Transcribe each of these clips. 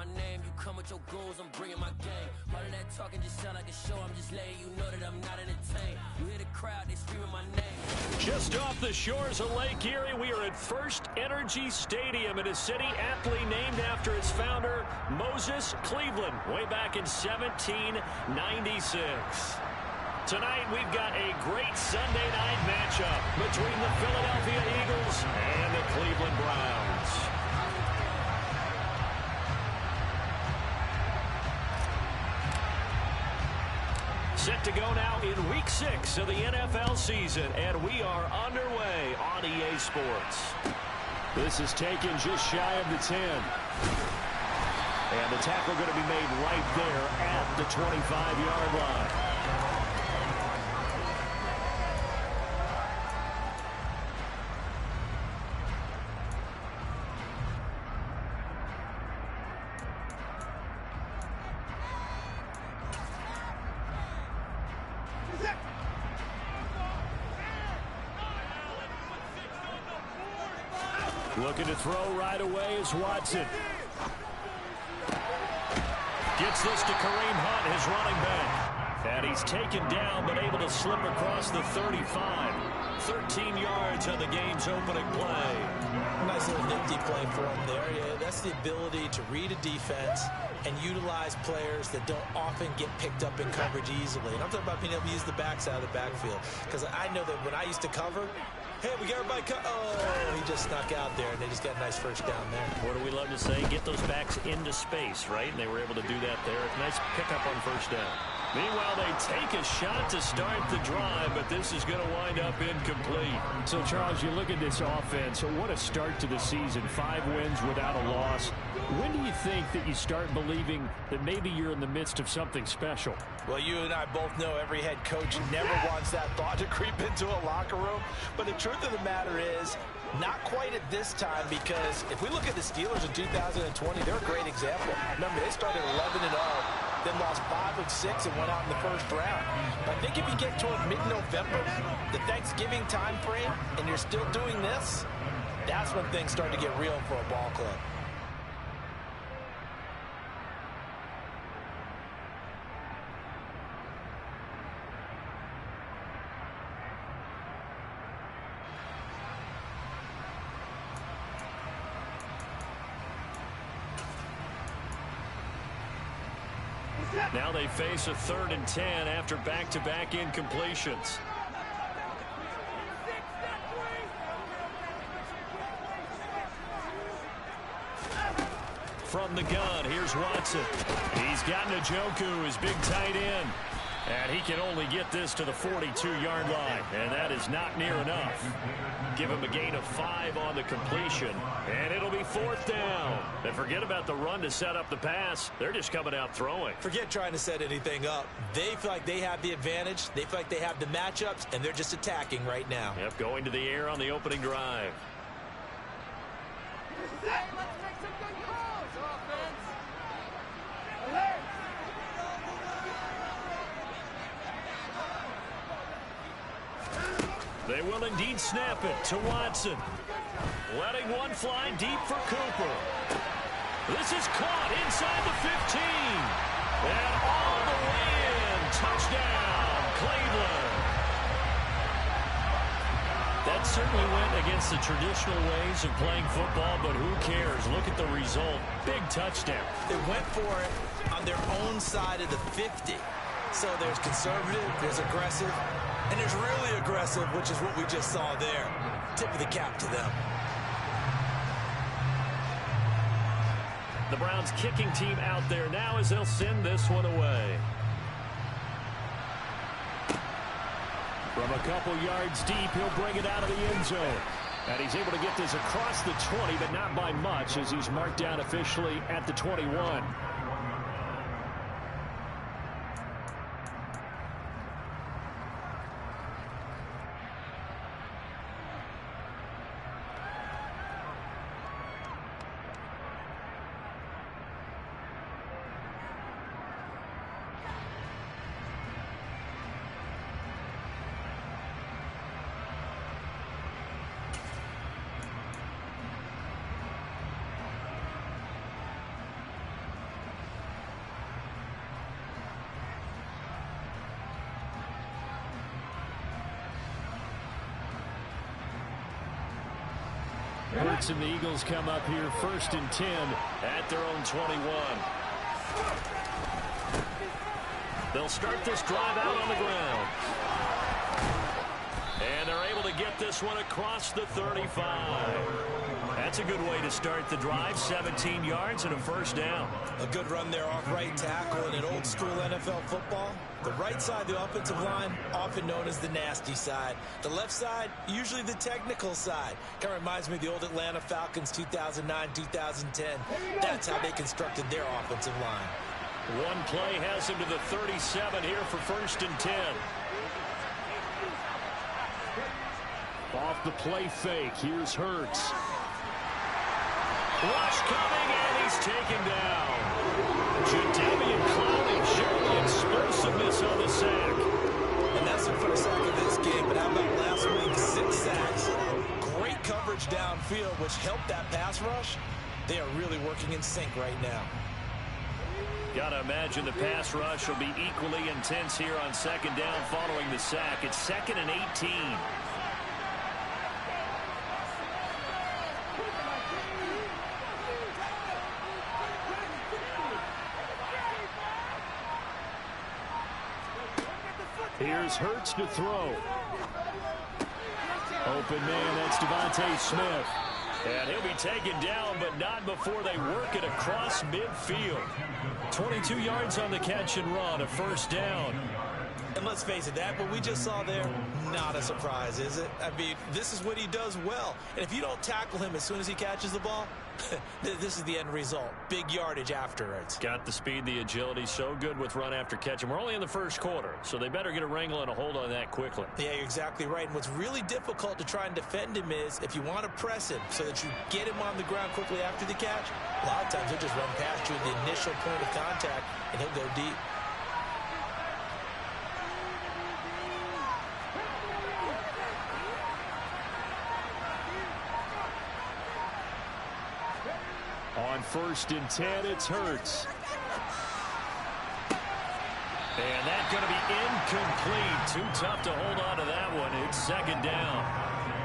my name. You come with your goals, I'm bringing my game. All of that talking just sound like a show. I'm just letting you know that I'm not entertained. You hear the crowd, they screaming my name. Just off the shores of Lake Erie, we are at First Energy Stadium in a city aptly named after its founder, Moses Cleveland, way back in 1796. Tonight, we've got a great Sunday night matchup between the Philadelphia Eagles and the Cleveland Browns. Set to go now in Week 6 of the NFL season, and we are underway on EA Sports. This is taken just shy of the 10. And the tackle going to be made right there at the 25-yard line. Looking to throw right away is Watson. Gets this to Kareem Hunt, his running back. And he's taken down, but able to slip across the 35. 13 yards on the game's opening play. Nice little nifty play for him there. Yeah, that's the ability to read a defense and utilize players that don't often get picked up in coverage easily. And I'm talking about being able to use the backside of the backfield. Because I know that when I used to cover, hey, we got everybody cut. Oh, he just snuck out there, and they just got a nice first down there. What do we love to say? Get those backs into space, right? And they were able to do that there. Nice pickup on first down. Meanwhile, they take a shot to start the drive, but this is going to wind up incomplete. So, Charles, you look at this offense. What a start to the season. 5 wins without a loss. When do you think that you start believing that maybe you're in the midst of something special? Well, you and I both know every head coach never wants that thought to creep into a locker room. But the truth of the matter is, not quite at this time, because if we look at the Steelers in 2020, they're a great example. Remember, they started 11-0, then lost 5 of 6 and went out in the first round. But I think if you get toward mid-November, the Thanksgiving time frame, and you're still doing this, that's when things start to get real for a ball club. Now they face a 3rd and 10 after back-to-back incompletions. From the gun, here's Watson. He's got Njoku, his big tight end. And he can only get this to the 42-yard line, and that is not near enough. Give him a gain of 5 on the completion, and it'll be 4th down. And forget about the run to set up the pass. They're just coming out throwing. Forget trying to set anything up. They feel like they have the advantage. They feel like they have the matchups, and they're just attacking right now. Yep, going to the air on the opening drive. Hey, let's make some good calls, offense. They will indeed snap it to Watson. Letting one fly deep for Cooper. This is caught inside the 15. And all the way in. Touchdown, Cleveland. That certainly went against the traditional ways of playing football, but who cares? Look at the result. Big touchdown. They went for it on their own side of the 50. So there's conservative, there's aggressive, and there's really aggressive, which is what we just saw there. Tip of the cap to them. The Browns kicking team out there now as they'll send this one away. From a couple yards deep, he'll bring it out of the end zone. And he's able to get this across the 20, but not by much, as he's marked down officially at the 21. Hurts and the Eagles come up here 1st and 10 at their own 21. They'll start this drive out on the ground. And they're able to get this one across the 35. That's a good way to start the drive. 17 yards and a first down. A good run there off right tackle in an old school NFL football. The right side of the offensive line, often known as the nasty side. The left side, usually the technical side. Kind of reminds me of the old Atlanta Falcons 2009-2010. That's how they constructed their offensive line. One play has him to the 37 here for 1st and 10. Off the play fake, here's Hurts. Rush coming, and he's taken down. Jadeveon Clowney showing the explosiveness on the sack. And that's the first sack of this game, but how about last week? 6 sacks. Great coverage downfield, which helped that pass rush. They are really working in sync right now. Gotta imagine the pass rush will be equally intense here on 2nd down following the sack. It's 2nd and 18. Here's Hurts to throw. Open man, that's Devontae Smith. And he'll be taken down, but not before they work it across midfield. 22 yards on the catch and run, a first down. And let's face it, that what we just saw there, not a surprise, is it? I mean, this is what he does well. And if you don't tackle him as soon as he catches the ball, this is the end result. Big yardage afterwards. Got the speed, the agility, so good with run after catch. And we're only in the first quarter, so they better get a wrangle and a hold on that quickly. Yeah, you're exactly right. And what's really difficult to try and defend him is if you want to press him so that you get him on the ground quickly after the catch, a lot of times he'll just run past you at the initial point of contact, and he'll go deep. On 1st and 10, it's Hurts. And that's going to be incomplete. Too tough to hold on to that one. It's 2nd down.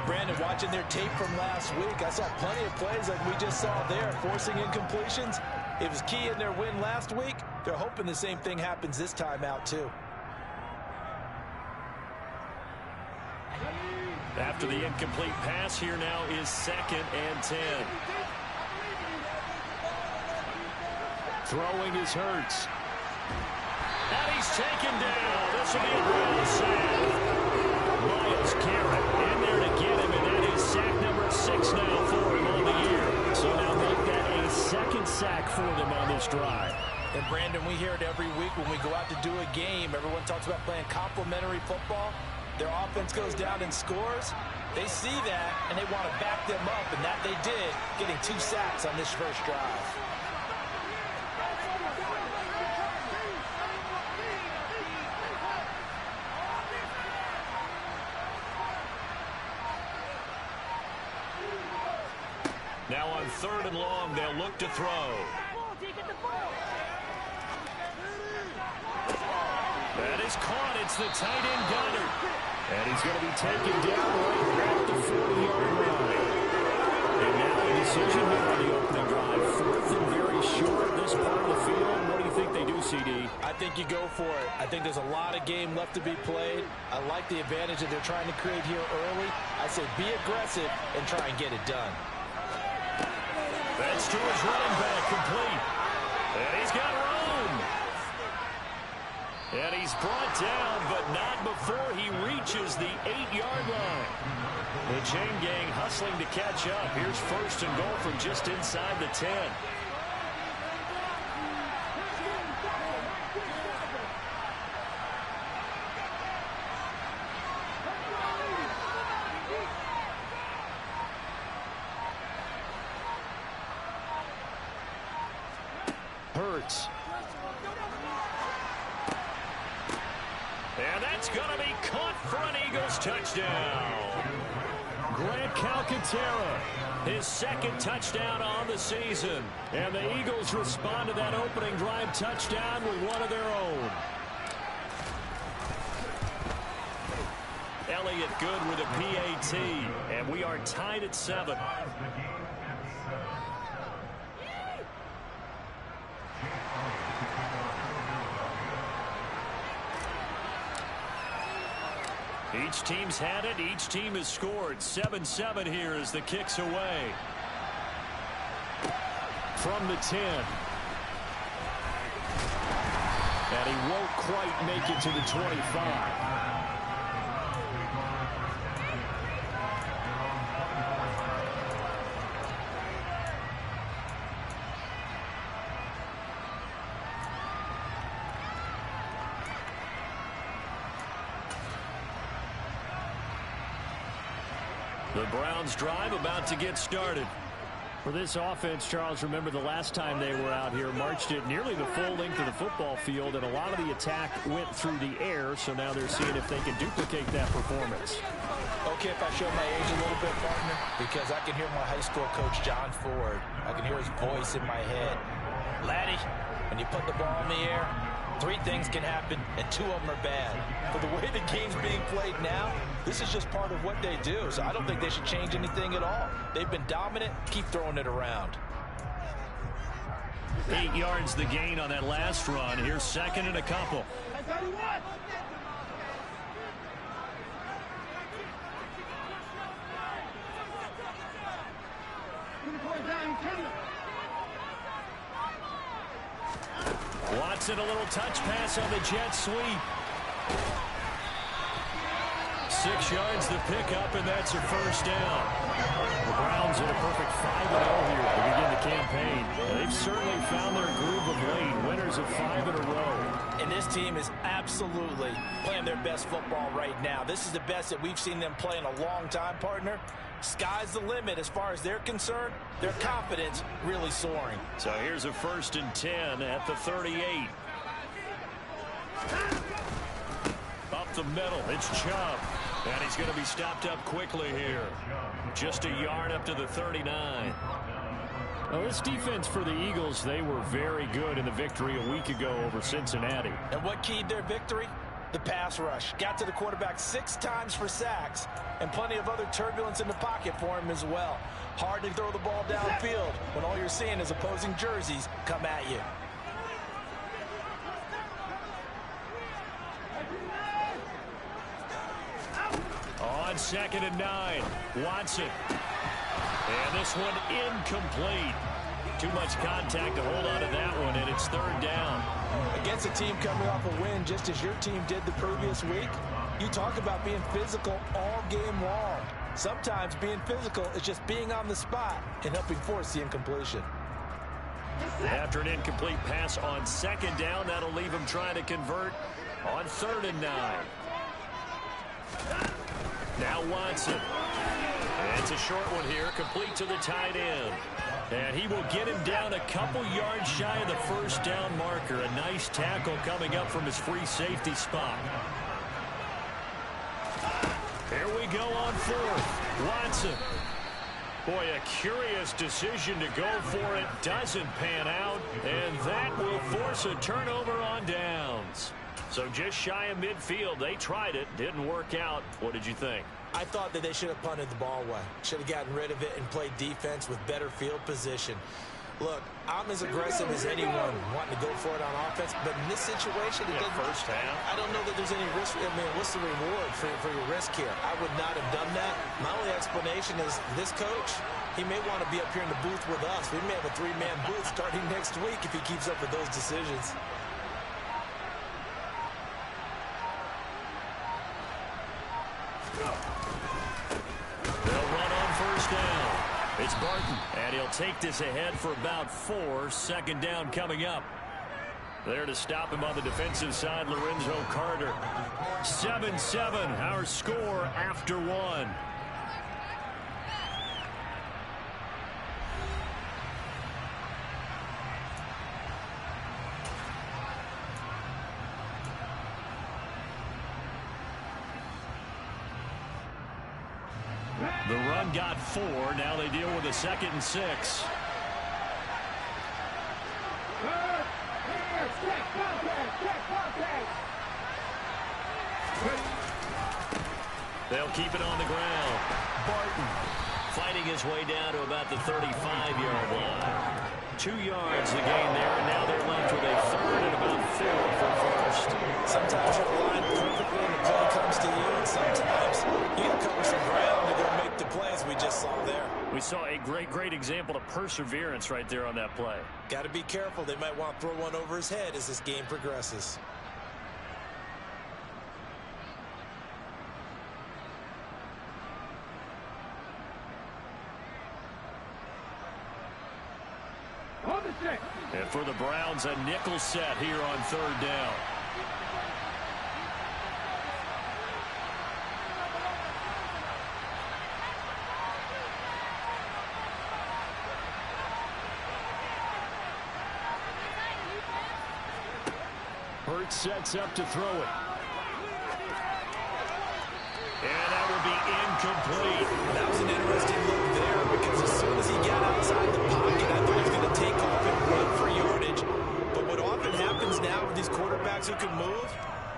Brandon, watching their tape from last week, I saw plenty of plays like we just saw there, forcing incompletions. It was key in their win last week. They're hoping the same thing happens this time out, too. After the incomplete pass, here now is 2nd and 10. Throwing is Hurts. And he's taken down. This will be a real sack. Myles Garrett in there to get him, and that is sack number 6 now for him on the year. So now make that a 2nd sack for them on this drive. And Brandon, we hear it every week when we go out to do a game. Everyone talks about playing complementary football. Their offense goes down and scores. They see that, and they want to back them up, and that they did, getting 2 sacks on this first drive. Now on 3rd and long, they'll look to throw. That is caught. It's the tight end Goddard. And he's going to be taken down right at the 40-yard line. And now a decision here on the opening drive. 4th and very short this part of the field. What do you think they do, CD? I think you go for it. I think there's a lot of game left to be played. I like the advantage that they're trying to create here early. I say be aggressive and try and get it done. That's to his running back, complete. And he's got room. And he's brought down, but not before he reaches the 8-yard line. The chain gang hustling to catch up. Here's 1st and goal from just inside the 10. Hurts. And that's going to be caught for an Eagles touchdown. Grant Calcaterra, His 2nd touchdown on the season. and the Eagles respond to that opening drive touchdown with one of their own. lay it good with a PAT. And we are tied at 7. Each team's had it. Each team has scored. 7-7 here as the kick's away. From the 10. And he won't quite make it to the 25. The Browns drive about to get started. For this offense, Charles, remember the last time they were out here, marched it nearly the full length of the football field, and a lot of the attack went through the air, so now they're seeing if they can duplicate that performance. Okay, if I show my age a little bit, partner, because I can hear my high school coach, John Ford. I can hear his voice in my head. Laddie, when you put the ball in the air, 3 things can happen, and 2 of them are bad. For the way the game's being played now, this is just part of what they do, so I don't think they should change anything at all. They've been dominant. Keep throwing it around. 8 yards the gain on that last run. Here's second and a couple. Watson, a little touch pass on the jet sweep. 6 yards the pickup, and that's a first down. The Browns in a perfect 5-0 here to begin the campaign. They've certainly found their groove of late. Winners of 5 in a row. And this team is absolutely playing their best football right now. This is the best that we've seen them play in a long time, partner. Sky's the limit as far as they're concerned. Their confidence really soaring. So here's a 1st and 10 at the 38. Up the middle, it's Chubb. And he's going to be stopped up quickly here. Just a yard up to the 39. Now, this defense for the Eagles, they were very good in the victory a week ago over Cincinnati. And what keyed their victory? The pass rush. Got to the quarterback 6 times for sacks, and plenty of other turbulence in the pocket for him as well. Hard to throw the ball downfield when all you're seeing is opposing jerseys come at you. On 2nd and 9, Watson. And this one incomplete. Too much contact to hold on to that one, and it's 3rd down. Against a team coming off a win just as your team did the previous week, you talk about being physical all game long. Sometimes being physical is just being on the spot and helping force the incompletion. After an incomplete pass on 2nd down, that'll leave him trying to convert on 3rd and 9. Now Watson. And it's a short one here, complete to the tight end. And he will get him down a couple yards shy of the 1st down marker. A nice tackle coming up from his free safety spot. Here we go on 4th. Watson. Boy, a curious decision to go for it. Doesn't pan out. And that will force a turnover on downs. So just shy of midfield. They tried it. Didn't work out. What did you think? I thought that they should have punted the ball away. Should have gotten rid of it and played defense with better field position. Look, I'm as aggressive as anyone wanting to go for it on offense, but in this situation, it doesn't. First half. I don't know that there's any risk. I mean, what's the reward for your risk here? I would not have done that. My only explanation is this coach, he may want to be up here in the booth with us. We may have a 3-man booth starting next week if he keeps up with those decisions. They'll run on 1st down. It's Barton, and he'll take this ahead for about 4. 2nd down coming up. There to stop him on the defensive side, Lorenzo Carter. 7-7, our score after 1. The run got 4. Now they deal with a 2nd and 6. They'll keep it on the ground. Barton fighting his way down to about the 35-yard line. 2 yards the gain there, and now they're left with a third and about 4 for first. Sometimes you're aligned perfectly and the play comes to you, and sometimes you got to cover some ground to go make the plays we just saw there. We saw a great example of perseverance right there on that play. Got to be careful. They might want to throw one over his head as this game progresses. And for the Browns, a nickel set here on third down. Hurts sets up to throw it. And that will be incomplete. That was an interesting look there because as soon as he got outside the pocket, I thought he was going to take off and run for yardage. But what often happens now with these quarterbacks who can move,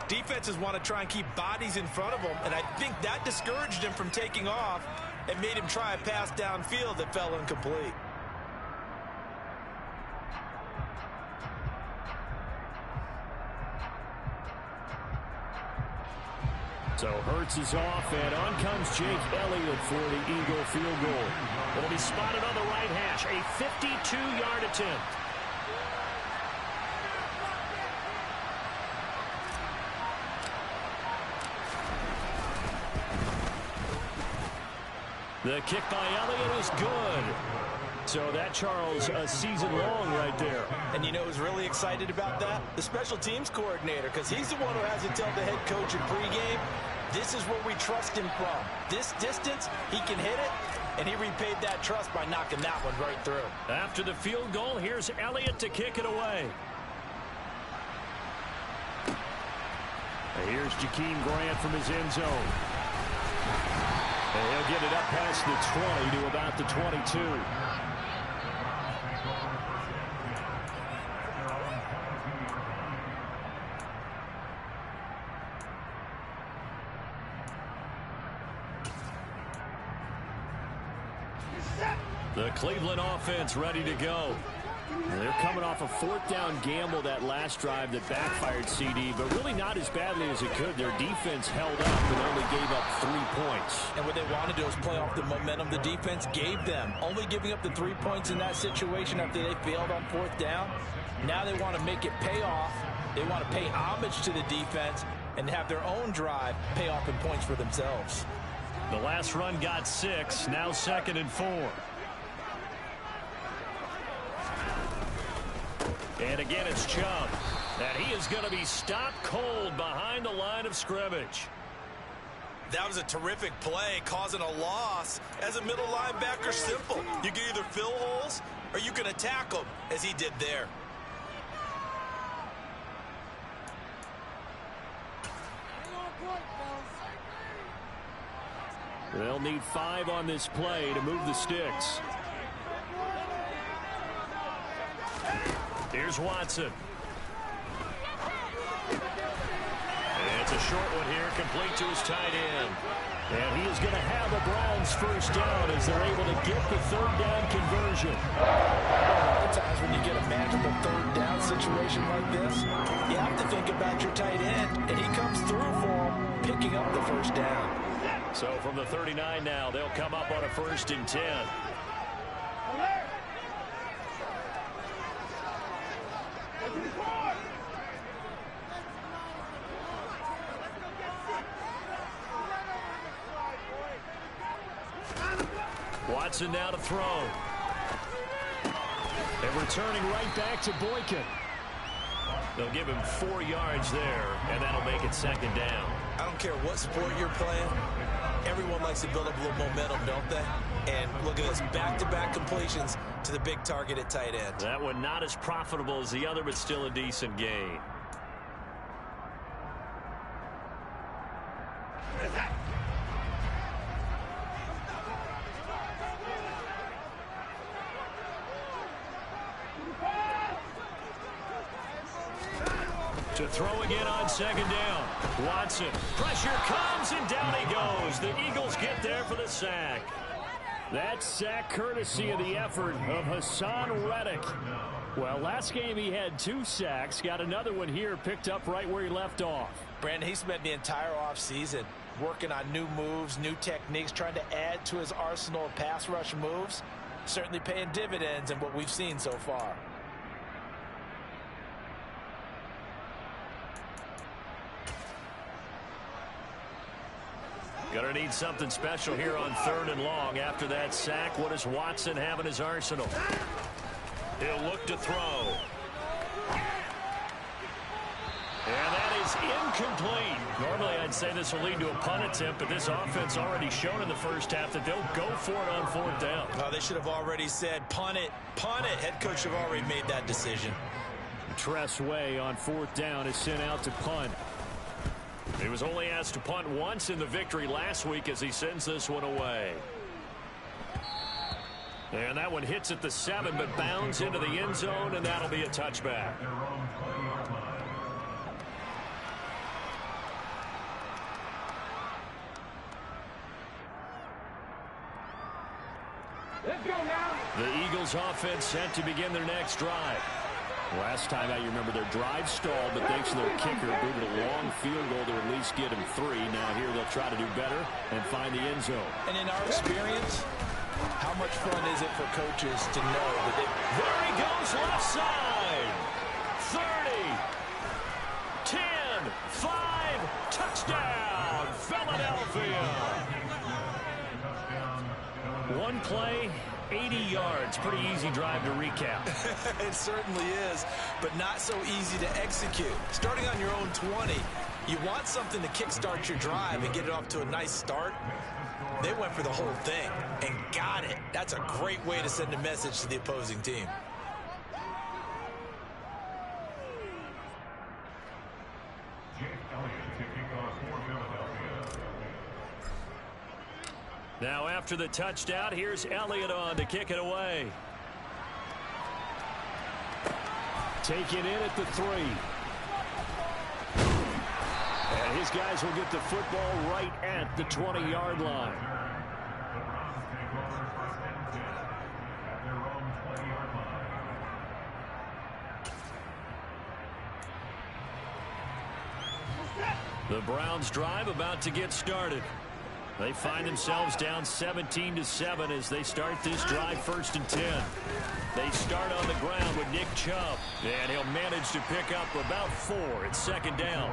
defenses want to try and keep bodies in front of them, and I think that discouraged him from taking off and made him try a pass downfield that fell incomplete. So Hurts is off, and on comes Jake Elliott for the Eagle field goal. It'll be spotted on the right hash, a 52-yard attempt. The kick by Elliott is good. So that, Charles, a season long right there. And you know who's really excited about that? The special teams coordinator, because he's the one who has to tell the head coach in pregame, this is where we trust him from. This distance, he can hit it, and he repaid that trust by knocking that one right through. After the field goal, here's Elliott to kick it away. And here's Jakeem Grant from his end zone. And he'll get it up past the 20 to about the 22. The Cleveland offense ready to go. They're coming off a fourth down gamble that last drive that backfired, CD, but really not as badly as it could. Their defense held up and only gave up 3 points. And what they want to do is play off the momentum the defense gave them. Only giving up the 3 points in that situation after they failed on fourth down. Now they want to make it pay off. They want to pay homage to the defense and have their own drive pay off in points for themselves. The last run got 6, now 2nd and 4. And again, it's Chubb. And he is going to be stopped cold behind the line of scrimmage. That was a terrific play, causing a loss. As a middle linebacker, simple. You can either fill holes or you can attack them, as he did there. They'll need 5 on this play to move the sticks. Here's Watson. And it's a short one here, complete to his tight end. And he is going to have the Browns first down as they're able to get the third down conversion. A lot of times when you get a manageable third down situation like this, you have to think about your tight end, and he comes through for him, picking up the first down. So from the 39 now, they'll come up on a 1st and 10. Watson now to throw. And returning right back to Boykin. They'll give him 4 yards there, and that'll make it 2nd down. I don't care what sport you're playing. Everyone likes to build up a little momentum, don't they? And look at this, back-to-back completions to the big target at tight end. That one not as profitable as the other, but still a decent gain. To throw again on second down. Watson. Pressure comes, and down he goes. The Eagles get there for the sack. That sack courtesy of the effort of Hassan Reddick. Well, last game he had 2 sacks. Got another one here, picked up right where he left off. Brandon, he spent the entire offseason working on new moves, new techniques, trying to add to his arsenal of pass rush moves. Certainly paying dividends in what we've seen so far. Gonna need something special here on 3rd and long. After that sack, what does Watson have in his arsenal? He'll look to throw. And that is incomplete. Normally, I'd say this will lead to a punt attempt, but this offense already shown in the first half that they'll go for it on 4th down. Oh, they should have already said, punt it, punt it. Head coach should have already made that decision. Tress Way on 4th down is sent out to punt. He was only asked to punt once in the victory last week as he sends this one away. And that one hits at the 7, but bounds into the end zone, and that'll be a touchback. Let's go now. The Eagles offense set to begin their next drive. Last time out, you remember their drive stalled, but thanks to their kicker, booted a long field goal to at least get him 3. Now here they'll try to do better and find the end zone. And in our experience, how much fun is it for coaches to know that they... There he goes, left side. 30, 10, 5, touchdown, Philadelphia. One play, 80 yards. Pretty easy drive to recap. It certainly is, but not so easy to execute. Starting on your own 20, you want something to kickstart your drive and get it off to a nice start. They went for the whole thing and got it. That's a great way to send a message to the opposing team. Now after the touchdown, here's Elliott on to kick it away. Taken in at the 3. And his guys will get the football right at the 20-yard line. The Browns drive about to get started. They find themselves down 17-7 as they start this drive 1st and 10. They start on the ground with Nick Chubb, and he'll manage to pick up about 4 at 2nd down.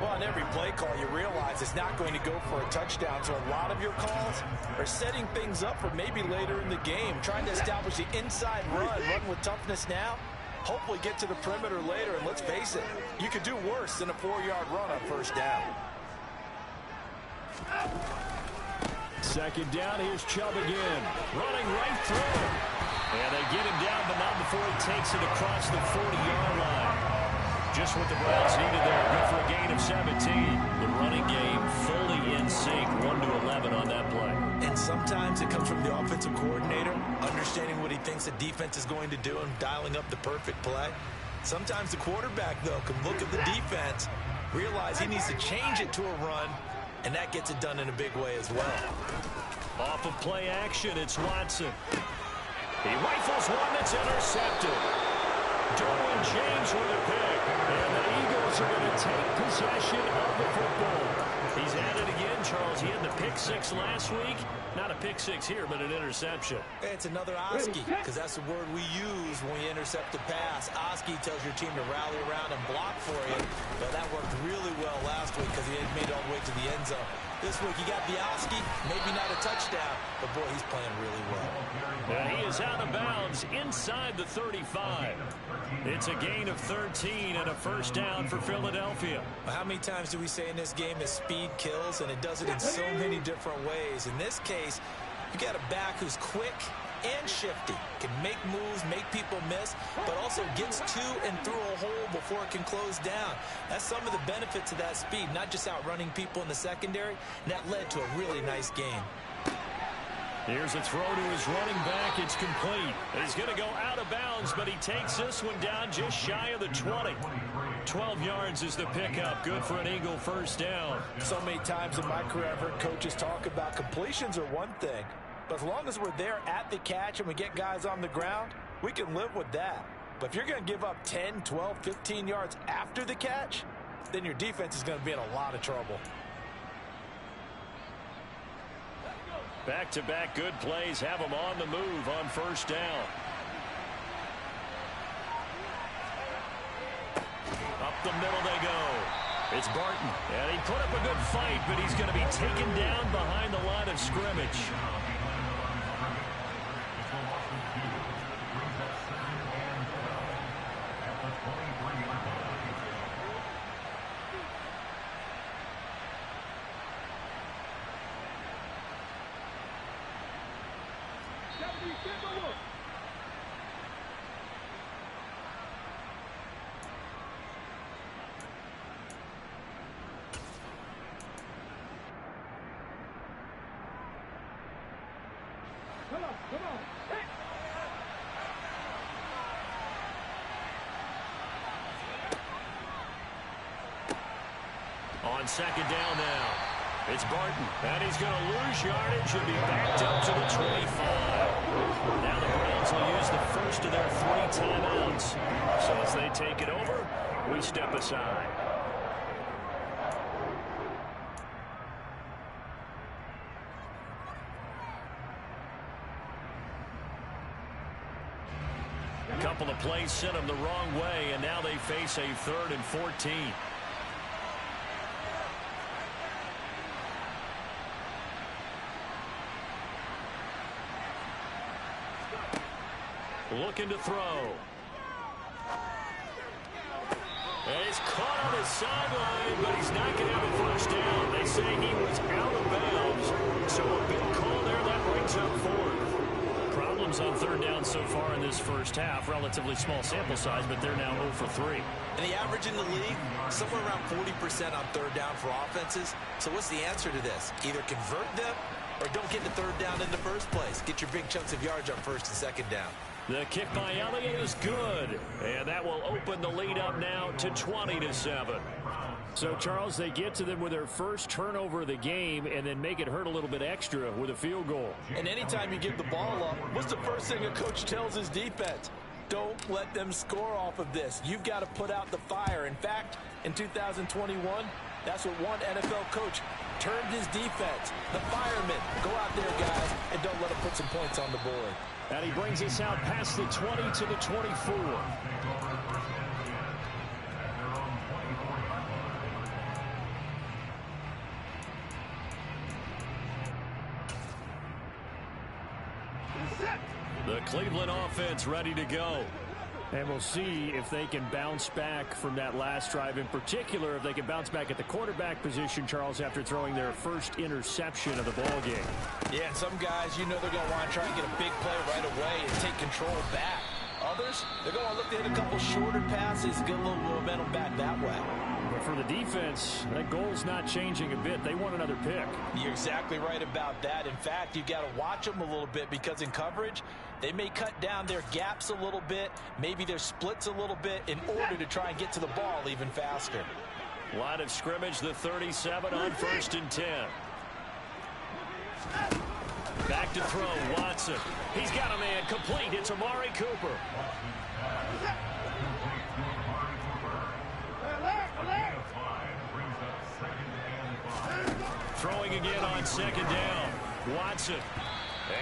Well, on every play call, you realize it's not going to go for a touchdown, so a lot of your calls are setting things up for maybe later in the game, trying to establish the inside run with toughness now, hopefully get to the perimeter later, and let's face it, you could do worse than a 4-yard run on 1st down. 2nd down, here's Chubb again. Running right through him. And they get him down, but not before he takes it across the 40-yard line. Just what the Browns needed there. Good for a gain of 17. The running game fully in sync, 1-11 on that play. And sometimes it comes from the offensive coordinator, understanding what he thinks the defense is going to do and dialing up the perfect play. Sometimes the quarterback, though, can look at the defense, realize he needs to change it to a run, and that gets it done in a big way as well. Off of play action, it's Watson. He rifles one that's intercepted. Derwin James with a pick. And the Eagles are going to take possession of the football. He's at it again, Charles. He had the pick 6 last week. Not a pick 6 here, but an interception. It's another Oski, because that's the word we use when we intercept a pass. Oski tells your team to rally around and block for you. But that worked really well last week because he had made it all the way to the end zone. This week he got the Oski, maybe not a touchdown, but boy, he's playing really well. And he is out of bounds inside the 35. It's a gain of 13 and a 1st down for Philadelphia. How many times do we say in this game that speed kills, and it does it in so many different ways? In this case, you got a back who's quick and shifty, can make moves, make people miss, but also gets to and through a hole before it can close down. That's some of the benefits of that speed, not just outrunning people in the secondary, and that led to a really nice game. Here's a throw to his running back. It's complete. He's going to go out of bounds, but he takes this one down just shy of the 20. 12 yards is the pickup. Good for an Eagle first down. So many times in my career I've heard coaches talk about completions are one thing, but as long as we're there at the catch and we get guys on the ground, we can live with that. But if you're going to give up 10, 12, 15 yards after the catch, then your defense is going to be in a lot of trouble. Back-to-back good plays have them on the move on first down. Up the middle they go. It's Barton. And he put up a good fight, but he's going to be taken down behind the line of scrimmage. On second down now, it's Barton, and he's going to lose yardage and be backed up to the 25. Now the Browns will use the first of their 3 timeouts. So as they take it over, we step aside. A couple of plays sent them the wrong way, and now they face a 3rd and 14. Looking to throw. And he's caught on his sideline, but he's not going to have a first down. They say he was out of bounds. So a big call there that brings up 4th. Problems on 3rd down so far in this first half. Relatively small sample size, but they're now 0 for 3. And the average in the league, somewhere around 40% on 3rd down for offenses. So what's the answer to this? Either convert them or don't get the 3rd down in the first place. Get your big chunks of yards on 1st and 2nd down. The kick by Elliott is good, and that will open the lead up now to 20-7. So, Charles, they get to them with their first turnover of the game and then make it hurt a little bit extra with a field goal. And anytime you give the ball up, what's the first thing a coach tells his defense? Don't let them score off of this. You've got to put out the fire. In fact, in 2021, that's what one NFL coach termed his defense. The firemen. Go out there, guys, and don't let them put some points on the board. And he brings us out past the 20 to the 24. The Cleveland offense ready to go. And we'll see if they can bounce back from that last drive. In particular, if they can bounce back at the quarterback position, Charles, after throwing their first interception of the ball game. Yeah, and some guys, you know they're going to want to try and get a big play right away and take control back. Others, they're going to look to hit a couple shorter passes, get a little momentum back that way. But for the defense, that goal's not changing a bit. They want another pick. You're exactly right about that. In fact, you've got to watch them a little bit because in coverage, they may cut down their gaps a little bit, maybe their splits a little bit in order to try and get to the ball even faster. Line of scrimmage, the 37 on 1st and 10. Back to throw, Watson. He's got a man complete. It's Amari Cooper. Throwing again on 2nd down. Watson.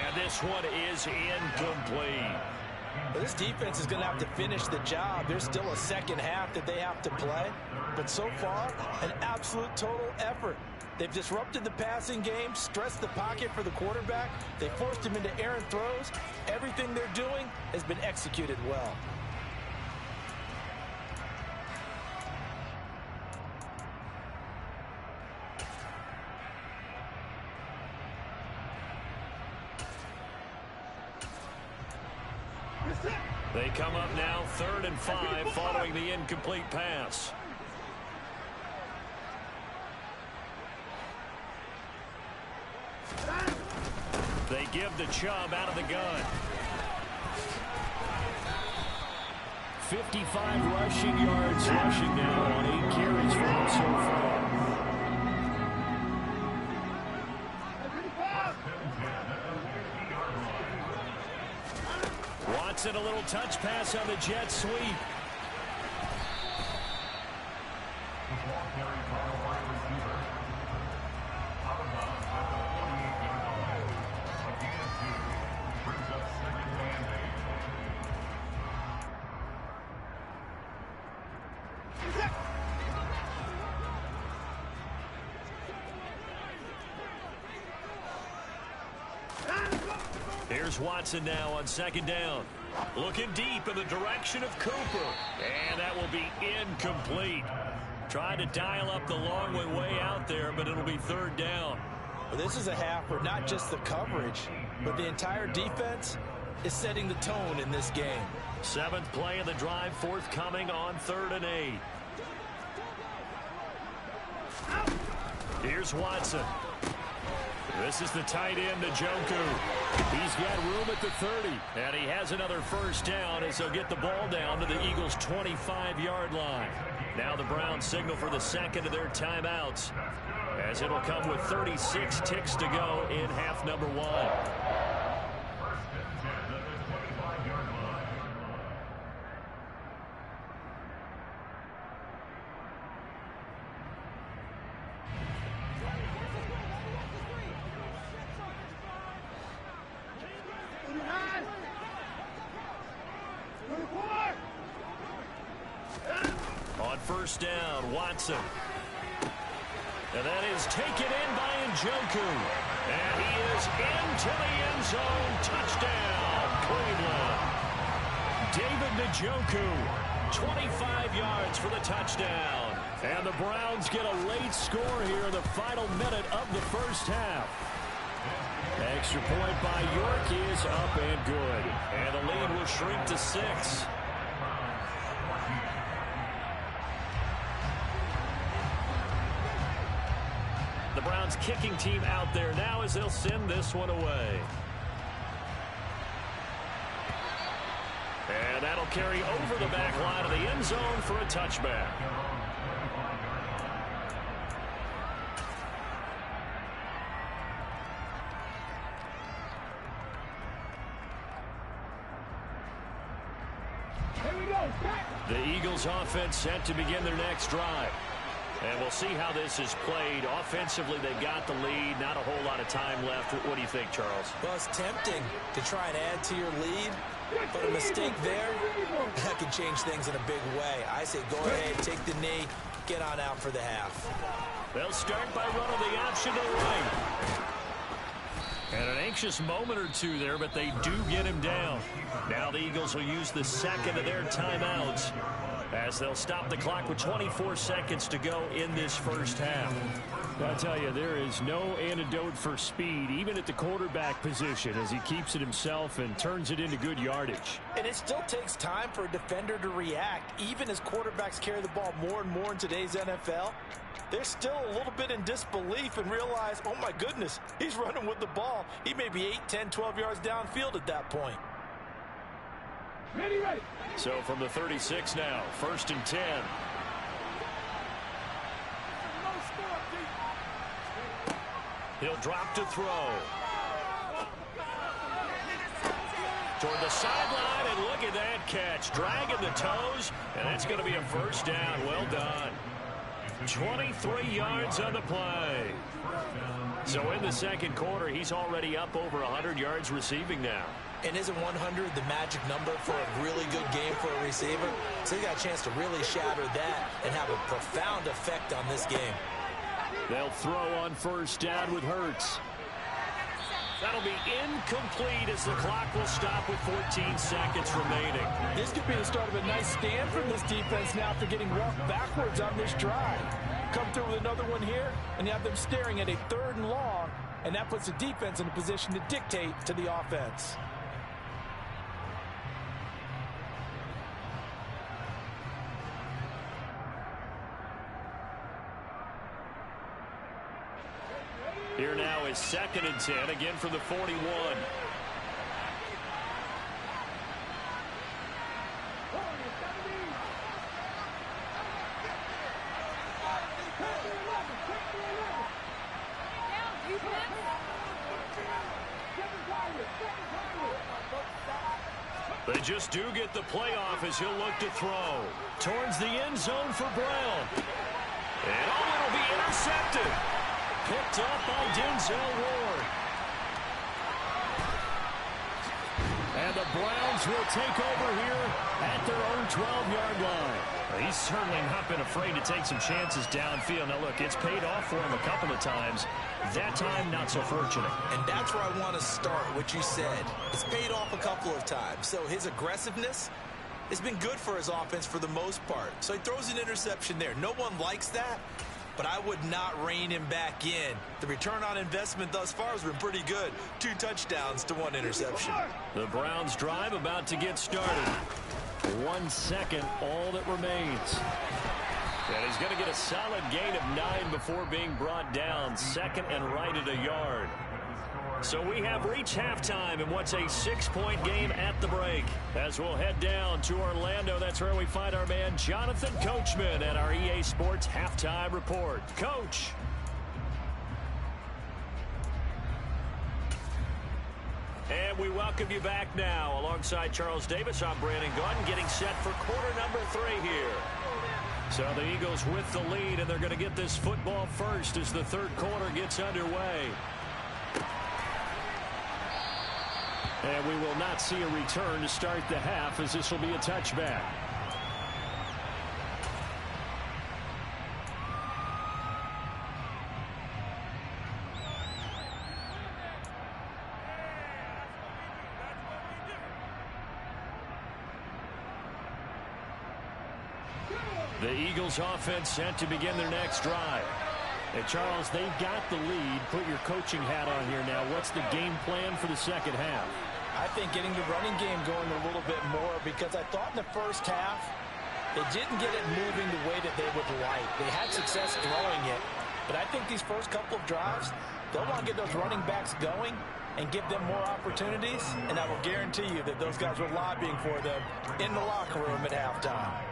And this one is incomplete. Well, this defense is going to have to finish the job. There's still a 2nd half that they have to play. But so far, an absolute total effort. They've disrupted the passing game, stressed the pocket for the quarterback. They forced him into errant throws. Everything they're doing has been executed well. They come up now 3rd and 5 following the incomplete pass. They give the Chubb out of the gun. 55 rushing yards rushing now on 8 carries for him so far. Watson, a little touch pass on the jet sweep. Here's Watson now on second down. Looking deep in the direction of Cooper. And that will be incomplete. Trying to dial up the long way out there, but it'll be third down. Well, this is a half where not just the coverage, but the entire defense is setting the tone in this game. 7th play of the drive forthcoming on 3rd and 8. Here's Watson. This is the tight end, Njoku. He's got room at the 30. And he has another first down as he'll get the ball down to the Eagles' 25-yard line. Now the Browns signal for the second of their timeouts, as it'll come with 36 ticks to go in half number 1. On first down, Watson. And that is taken in by Njoku. And he is into the end zone. Touchdown, Cleveland. David Njoku, 25 yards for the touchdown. And the Browns get a late score here in the final minute of the first half. Extra point by York is up and good. And the lead will shrink to 6. The Browns kicking team out there now as they'll send this one away. And that'll carry over the back line of the end zone for a touchback. The Eagles offense set to begin their next drive. And we'll see how this is played. Offensively, they've got the lead. Not a whole lot of time left. What do you think, Charles? Well, it's tempting to try and add to your lead, but a mistake there, that can change things in a big way. I say go ahead, take the knee, get on out for the half. They'll start by running the option to the right. And an anxious moment or two there, but they do get him down. Now the Eagles will use the second of their timeouts, as they'll stop the clock with 24 seconds to go in this first half. I'll tell you, there is no antidote for speed, even at the quarterback position, as he keeps it himself and turns it into good yardage. And it still takes time for a defender to react. Even as quarterbacks carry the ball more and more in today's NFL, they're still a little bit in disbelief and realize, oh my goodness, he's running with the ball. He may be 8, 10, 12 yards downfield at that point. Ready. So from the 36 now, 1st and 10. He'll drop to throw. Toward the sideline, and look at that catch. Dragging the toes, and that's going to be a first down. Well done. 23 yards on the play. So in the second quarter, he's already up over 100 yards receiving now. And isn't 100 the magic number for a really good game for a receiver? So he got a chance to really shatter that and have a profound effect on this game. They'll throw on first down with Hurts. That'll be incomplete as the clock will stop with 14 seconds remaining. This could be the start of a nice stand from this defense now after getting walked backwards on this drive. Come through with another one here, and you have them staring at a 3rd and long, and that puts the defense in a position to dictate to the offense. Here now is 2nd and 10, again from the 41. They just do get the playoff as he'll look to throw. Towards the end zone for Brown. And it'll be intercepted. Picked up by Denzel Ward. And the Browns will take over here at their own 12-yard line. He's certainly not been afraid to take some chances downfield. Now, look, it's paid off for him a couple of times. That time, not so fortunate. And that's where I want to start, what you said. It's paid off a couple of times. So his aggressiveness has been good for his offense for the most part. So he throws an interception there. No one likes that, but I would not rein him back in. The return on investment thus far has been pretty good. 2 touchdowns to 1 interception. The Browns drive about to get started. 1 second, all that remains. And he's going to get a solid gain of 9 before being brought down. 2nd and right at a yard. So we have reached halftime in what's a 6-point game at the break. As we'll head down to Orlando, that's where we find our man Jonathan Coachman at our EA Sports Halftime Report. Coach. And we welcome you back now. Alongside Charles Davis, I'm Brandon Gunn, getting set for quarter number 3 here. So the Eagles with the lead, and they're going to get this football first as the 3rd quarter gets underway. And we will not see a return to start the half, as this will be a touchback. The Eagles offense set to begin their next drive. Hey, Charles, they've got the lead. Put your coaching hat on here now. What's the game plan for the second half? I think getting the running game going a little bit more, because I thought in the first half they didn't get it moving the way that they would like. They had success throwing it, but I think these first couple of drives, they'll want to get those running backs going and give them more opportunities, and I will guarantee you that those guys were lobbying for them in the locker room at halftime.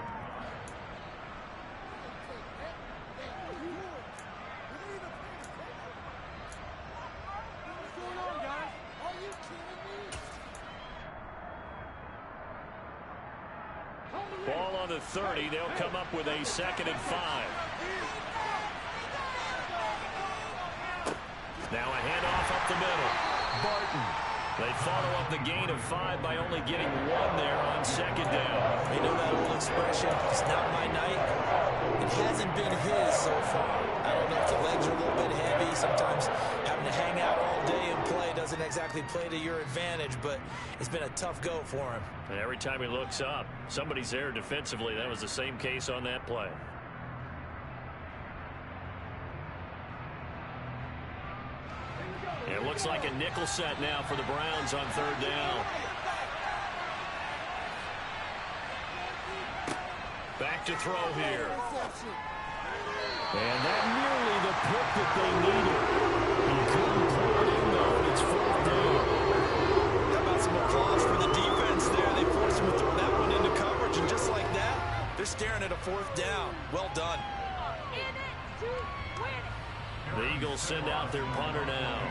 Ball on the 30. They'll come up with a 2nd and 5. Now a handoff up the middle. Barton. They follow up the gain of 5 by only getting 1 there on 2nd down. You know that old expression, it's not my night. It hasn't been his so far. I don't know if the legs are a little bit heavy. Sometimes having to hang out all day and play doesn't exactly play to your advantage, but it's been a tough go for him. And every time he looks up, somebody's there defensively. That was the same case on that play. It looks like a nickel set now for the Browns on 3rd down. Back to throw here. And that nearly the pick that they needed. He couldn't pull it in, though, and it's 4th down. How about some applause for the defense there? They forced him to throw that one into coverage, and just like that, they're staring at a 4th down. Well done. The Eagles send out their punter now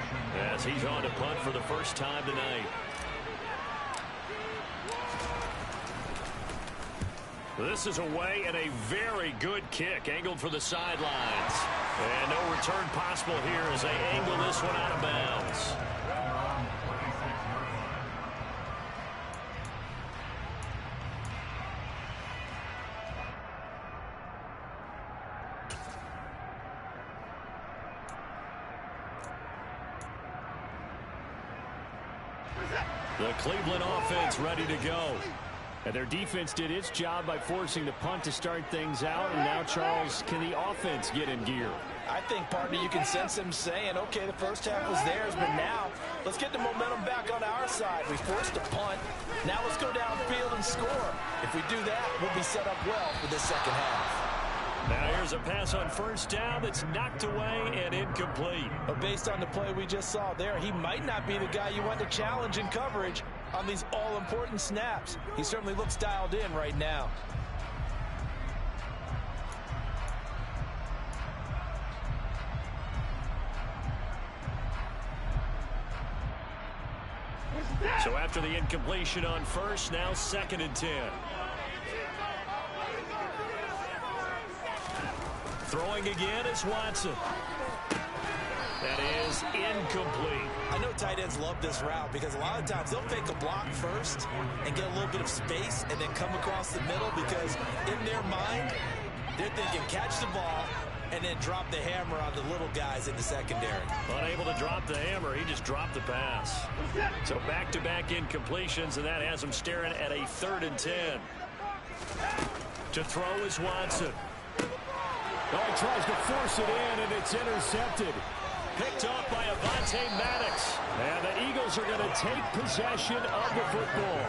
as he's on to punt for the first time tonight. This is away and a very good kick angled for the sidelines. And no return possible here as they angle this one out of bounds. The Cleveland offense ready to go. And their defense did its job by forcing the punt to start things out. And now, Charles, can the offense get in gear? I think, partner, you can sense them saying, okay, the first half was theirs, but now let's get the momentum back on our side. We forced a punt. Now let's go downfield and score. If we do that, we'll be set up well for this second half. Now here's a pass on first down that's knocked away and incomplete. But based on the play we just saw there, he might not be the guy you want to challenge in coverage on these all-important snaps. He certainly looks dialed in right now. So after the incompletion on first, now 2nd and 10. Throwing again is Watson. That is incomplete. I know tight ends love this route because a lot of times they'll fake a block first and get a little bit of space and then come across the middle because in their mind, they're thinking catch the ball and then drop the hammer on the little guys in the secondary. Unable to drop the hammer, he just dropped the pass. So back-to-back incompletions, and that has him staring at a 3rd and 10. To throw is Watson. Oh, he tries to force it in, and it's intercepted. Picked off by Avonte Maddox. And the Eagles are going to take possession of the football.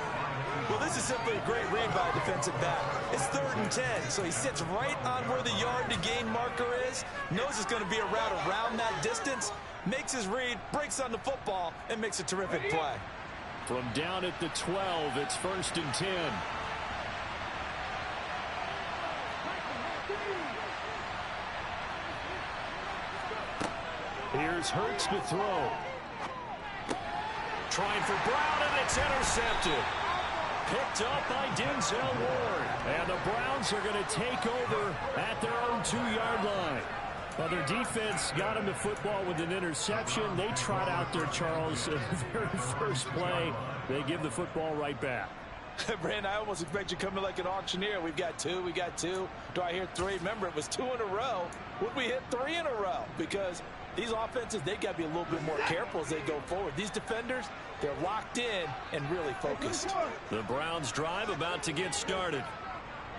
Well, this is simply a great read by a defensive back. It's 3rd and 10, so he sits right on where the yard-to-gain marker is, knows it's going to be a route around that distance, makes his read, breaks on the football, and makes a terrific play. From down at the 12, it's 1st and 10. Here's Hurts to throw. Trying for Brown, and it's intercepted. Picked up by Denzel Ward. And the Browns are going to take over at their own 2-yard line. Well, their defense got them to football with an interception. They trot out there, Charles, at the very first play. They give the football right back. Brandon, I almost expect you coming like an auctioneer. We've got two. Do I hear 3? Remember, it was 2 in a row. Would we hit 3 in a row? Because these offenses, they got to be a little bit more careful as they go forward. These defenders, they're locked in and really focused. The Browns drive about to get started.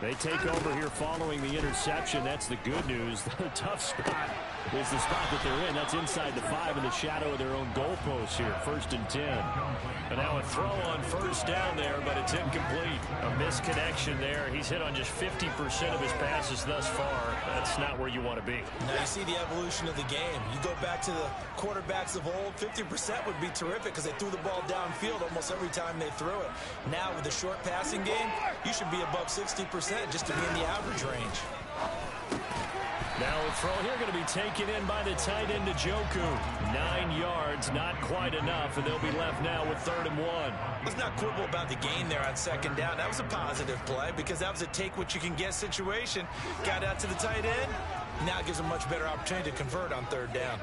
They take over here following the interception. That's the good news. The tough spot is the spot that they're in. That's inside the 5 in the shadow of their own goalpost here. 1st and 10. And now a throw on first down there, but it's incomplete. A misconnection there. He's hit on just 50% of his passes thus far. That's not where you want to be. Now you see the evolution of the game. You go back to the quarterbacks of old, 50% would be terrific because they threw the ball downfield almost every time they threw it. Now with the short passing game, you should be above 60% just to be in the average range. Now a throw here going to be taken in by the tight end Njoku. 9 yards, not quite enough, and they'll be left now with 3rd and 1. Let's not quibble about the gain there on 2nd down. That was a positive play because that was a take-what-you-can-get situation. Got out to the tight end. Now it gives a much better opportunity to convert on 3rd down.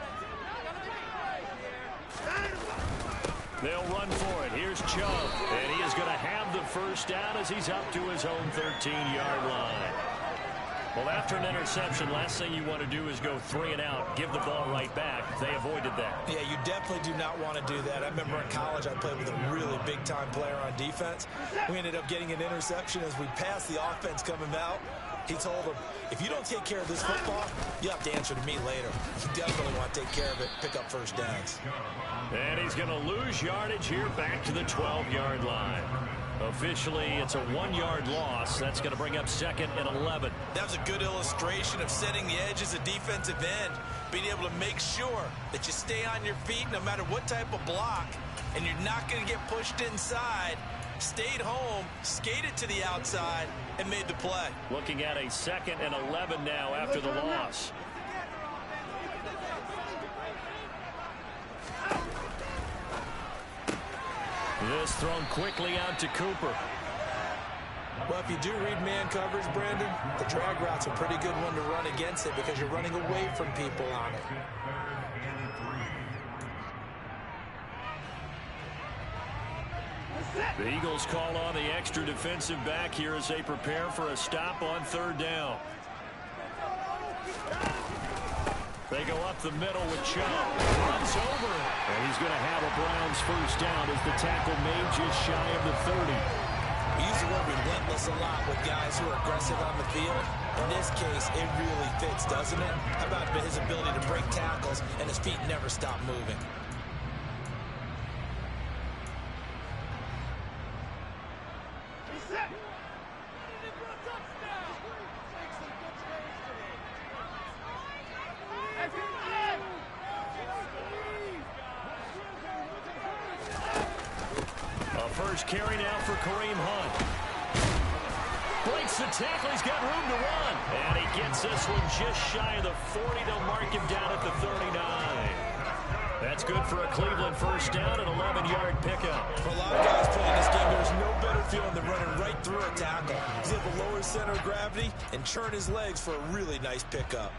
They'll run for it. Here's Chubb, and he is going to have the first down as he's up to his own 13-yard line. Well, after an interception, last thing you want to do is go 3 and out, give the ball right back. They avoided that. Yeah, you definitely do not want to do that. I remember in college I played with a really big-time player on defense. We ended up getting an interception as we passed the offense coming out. He told him, if you don't take care of this football, you have to answer to me later. You definitely want to take care of it, pick up first downs. And he's going to lose yardage here back to the 12-yard line. Officially, it's a 1-yard loss. That's going to bring up 2nd and 11. That was a good illustration of setting the edge as a defensive end, being able to make sure that you stay on your feet no matter what type of block, and you're not going to get pushed inside. Stayed home, skated to the outside, and made the play. Looking at a 2nd and 11 now after the loss. This thrown quickly out to Cooper. Well, if you do read man coverage, Brandon, the drag route's a pretty good one to run against it because you're running away from people on it. The Eagles call on the extra defensive back here as they prepare for a stop on 3rd down. They go up the middle with Chubb. Runs over it. And he's going to have a Browns first down as the tackle made just shy of the 30. We use the word relentless a lot with guys who are aggressive on the field. In this case, it really fits, doesn't it? How about his ability to break tackles and his feet never stop moving? first carry now for Kareem Hunt. Breaks the tackle. He's got room to run. And he gets this one just shy of the 40. They'll mark him down at the 39. That's good for a Cleveland first down, an 11-yard pickup. For a lot of guys playing this game, there's no better feeling than running right through a tackle. He's able to lower his center of gravity and churn his legs for a really nice pickup.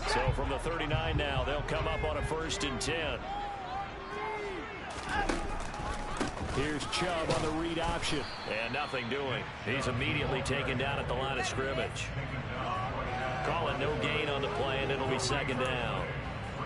So from the 39 now, they'll come up on a 1st and 10. Here's Chubb on the read option. And nothing doing. He's immediately taken down at the line of scrimmage. Call it no gain on the play, and it'll be 2nd down.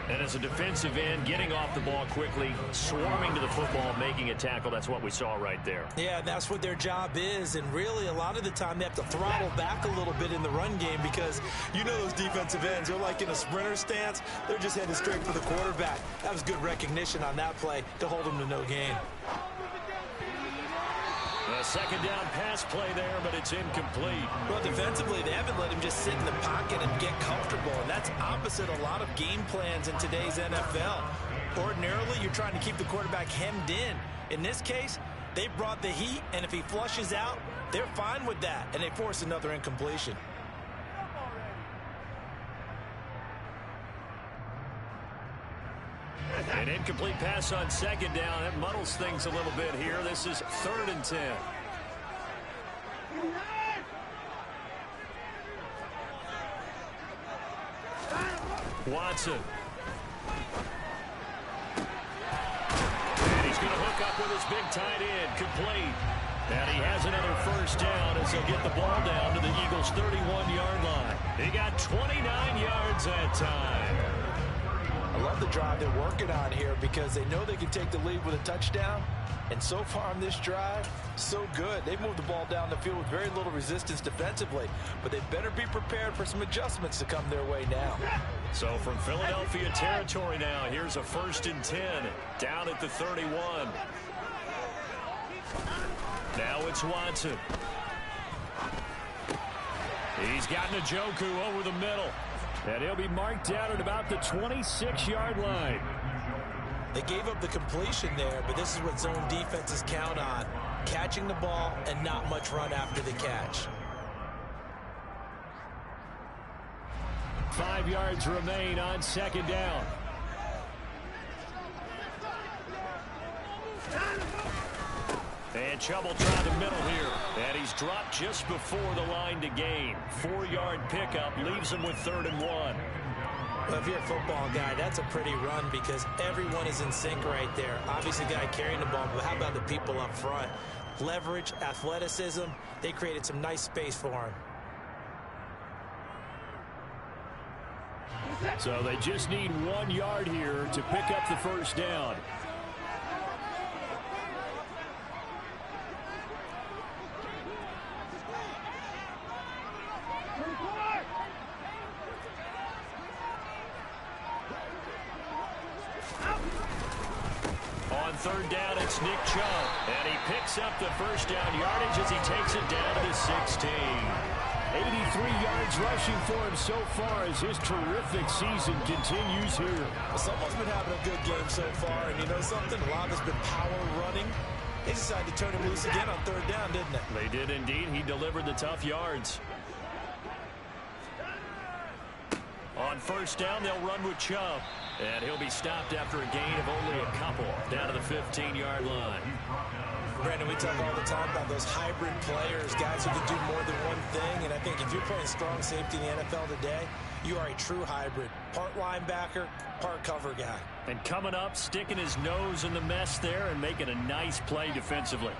And as a defensive end, getting off the ball quickly, swarming to the football, making a tackle, that's what we saw right there. Yeah, that's what their job is. And really, a lot of the time, they have to throttle back a little bit in the run game because you know those defensive ends, they're like in a sprinter stance. They're just heading straight for the quarterback. That was good recognition on that play to hold them to no gain. A 2nd down pass play there, but it's incomplete. Well, defensively, they haven't let him just sit in the pocket and get comfortable, and that's opposite a lot of game plans in today's NFL. Ordinarily, you're trying to keep the quarterback hemmed in. In this case, they brought the heat, and if he flushes out, they're fine with that, and they force another incompletion. An incomplete pass on 2nd down. That muddles things a little bit here. This is 3rd and 10. Watson. And he's going to hook up with his big tight end. Complete. And he has another 1st down as they'll get the ball down to the Eagles' 31-yard line. He got 29 yards that time. I love the drive they're working on here because they know they can take the lead with a touchdown. And so far on this drive, so good. They moved the ball down the field with very little resistance defensively. But they better be prepared for some adjustments to come their way now. So from Philadelphia territory now, here's a 1st and 10 down at the 31. Now it's Watson. He's got Njoku over the middle. And he'll be marked down at about the 26-yard line. They gave up the completion there, but this is what zone defenses count on. Catching the ball and not much run after the catch. 5 yards remain on 2nd down. And Chubb will try the middle here. And he's dropped just before the line to gain. 4-yard pickup leaves him with 3rd and 1. Well, if you're a football guy, that's a pretty run because everyone is in sync right there. Obviously, the guy carrying the ball, but how about the people up front? Leverage, athleticism, they created some nice space for him. So they just need 1 yard here to pick up the 1st down. On 3rd down, it's Nick Chubb. And he picks up the 1st down yardage as he takes it down to the 16. 83 yards rushing for him so far as his terrific season continues here. Someone's been having a good game so far, and you know something? A lot has been power running. They decided to turn him loose again on 3rd down, didn't they? They did indeed. He delivered the tough yards. On 1st down, they'll run with Chubb. And he'll be stopped after a gain of only a couple down to the 15-yard line. Brandon, we talk all the time about those hybrid players, guys who can do more than one thing. And I think if you're playing strong safety in the NFL today, you are a true hybrid. Part linebacker, part cover guy. And coming up, sticking his nose in the mess there and making a nice play defensively.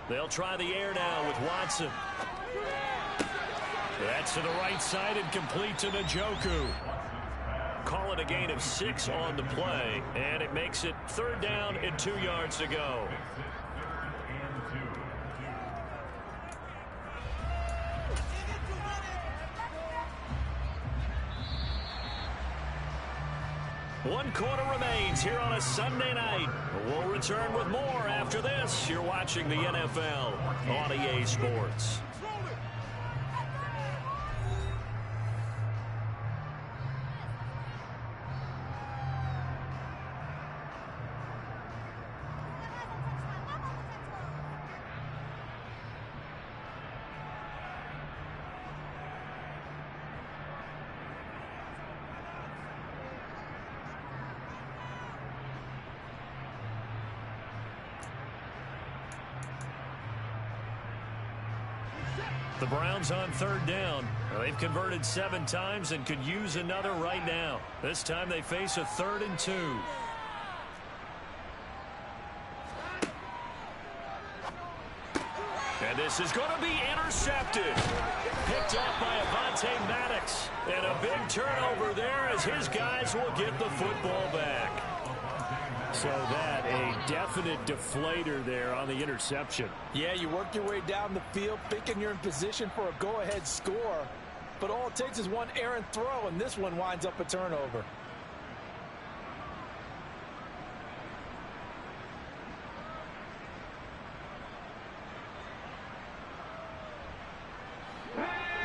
They'll try the air now with Watson. That's to the right side and complete to Njoku. Call it a gain of 6 on the play, and it makes it 3rd down and 2 yards to go. One quarter remains here on a Sunday night. We'll return with more after this. You're watching the NFL on EA Sports. The Browns on third down. They've converted 7 times and could use another right now. This time they face a 3rd and 2. And this is going to be intercepted. Picked off by Avonte Maddox. And a big turnover there as his guys will get the football back. So that a definite deflator there on the interception. Yeah, you work your way down the field thinking you're in position for a go-ahead score. But all it takes is one errant throw, and this one winds up a turnover.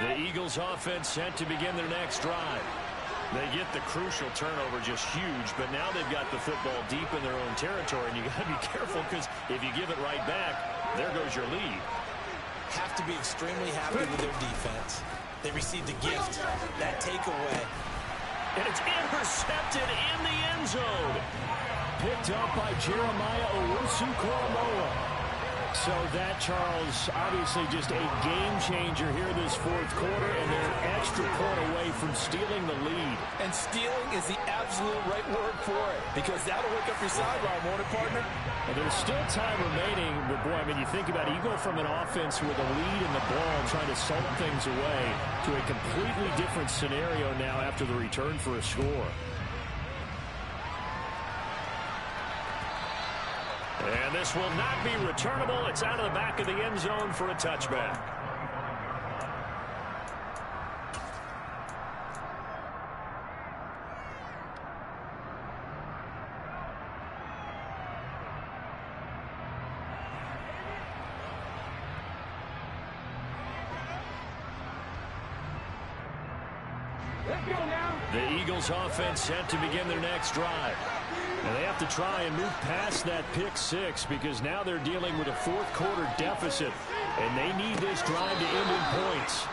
The Eagles offense sent to begin their next drive. They get the crucial turnover, just huge, but now they've got the football deep in their own territory, and you got to be careful because if you give it right back, there goes your lead. Have to be extremely happy with their defense. They received a gift, that takeaway. And it's intercepted in the end zone. Picked up by Jeremiah Owusu-Koramoah. So that, Charles, obviously just a game changer here this 4th quarter, and they're an extra point away from stealing the lead. And stealing is the absolute right word for it, because that'll wake up your sideline, won't it, partner? And there's still time remaining, but boy, I mean, you think about it, you go from an offense with a lead in the ball trying to salt things away to a completely different scenario now after the return for a score. And this will not be returnable. It's out of the back of the end zone for a touchback. Let's go now. The Eagles offense set to begin their next drive. And they have to try and move past that pick 6 because now they're dealing with a 4th quarter deficit. And they need this drive to end in points.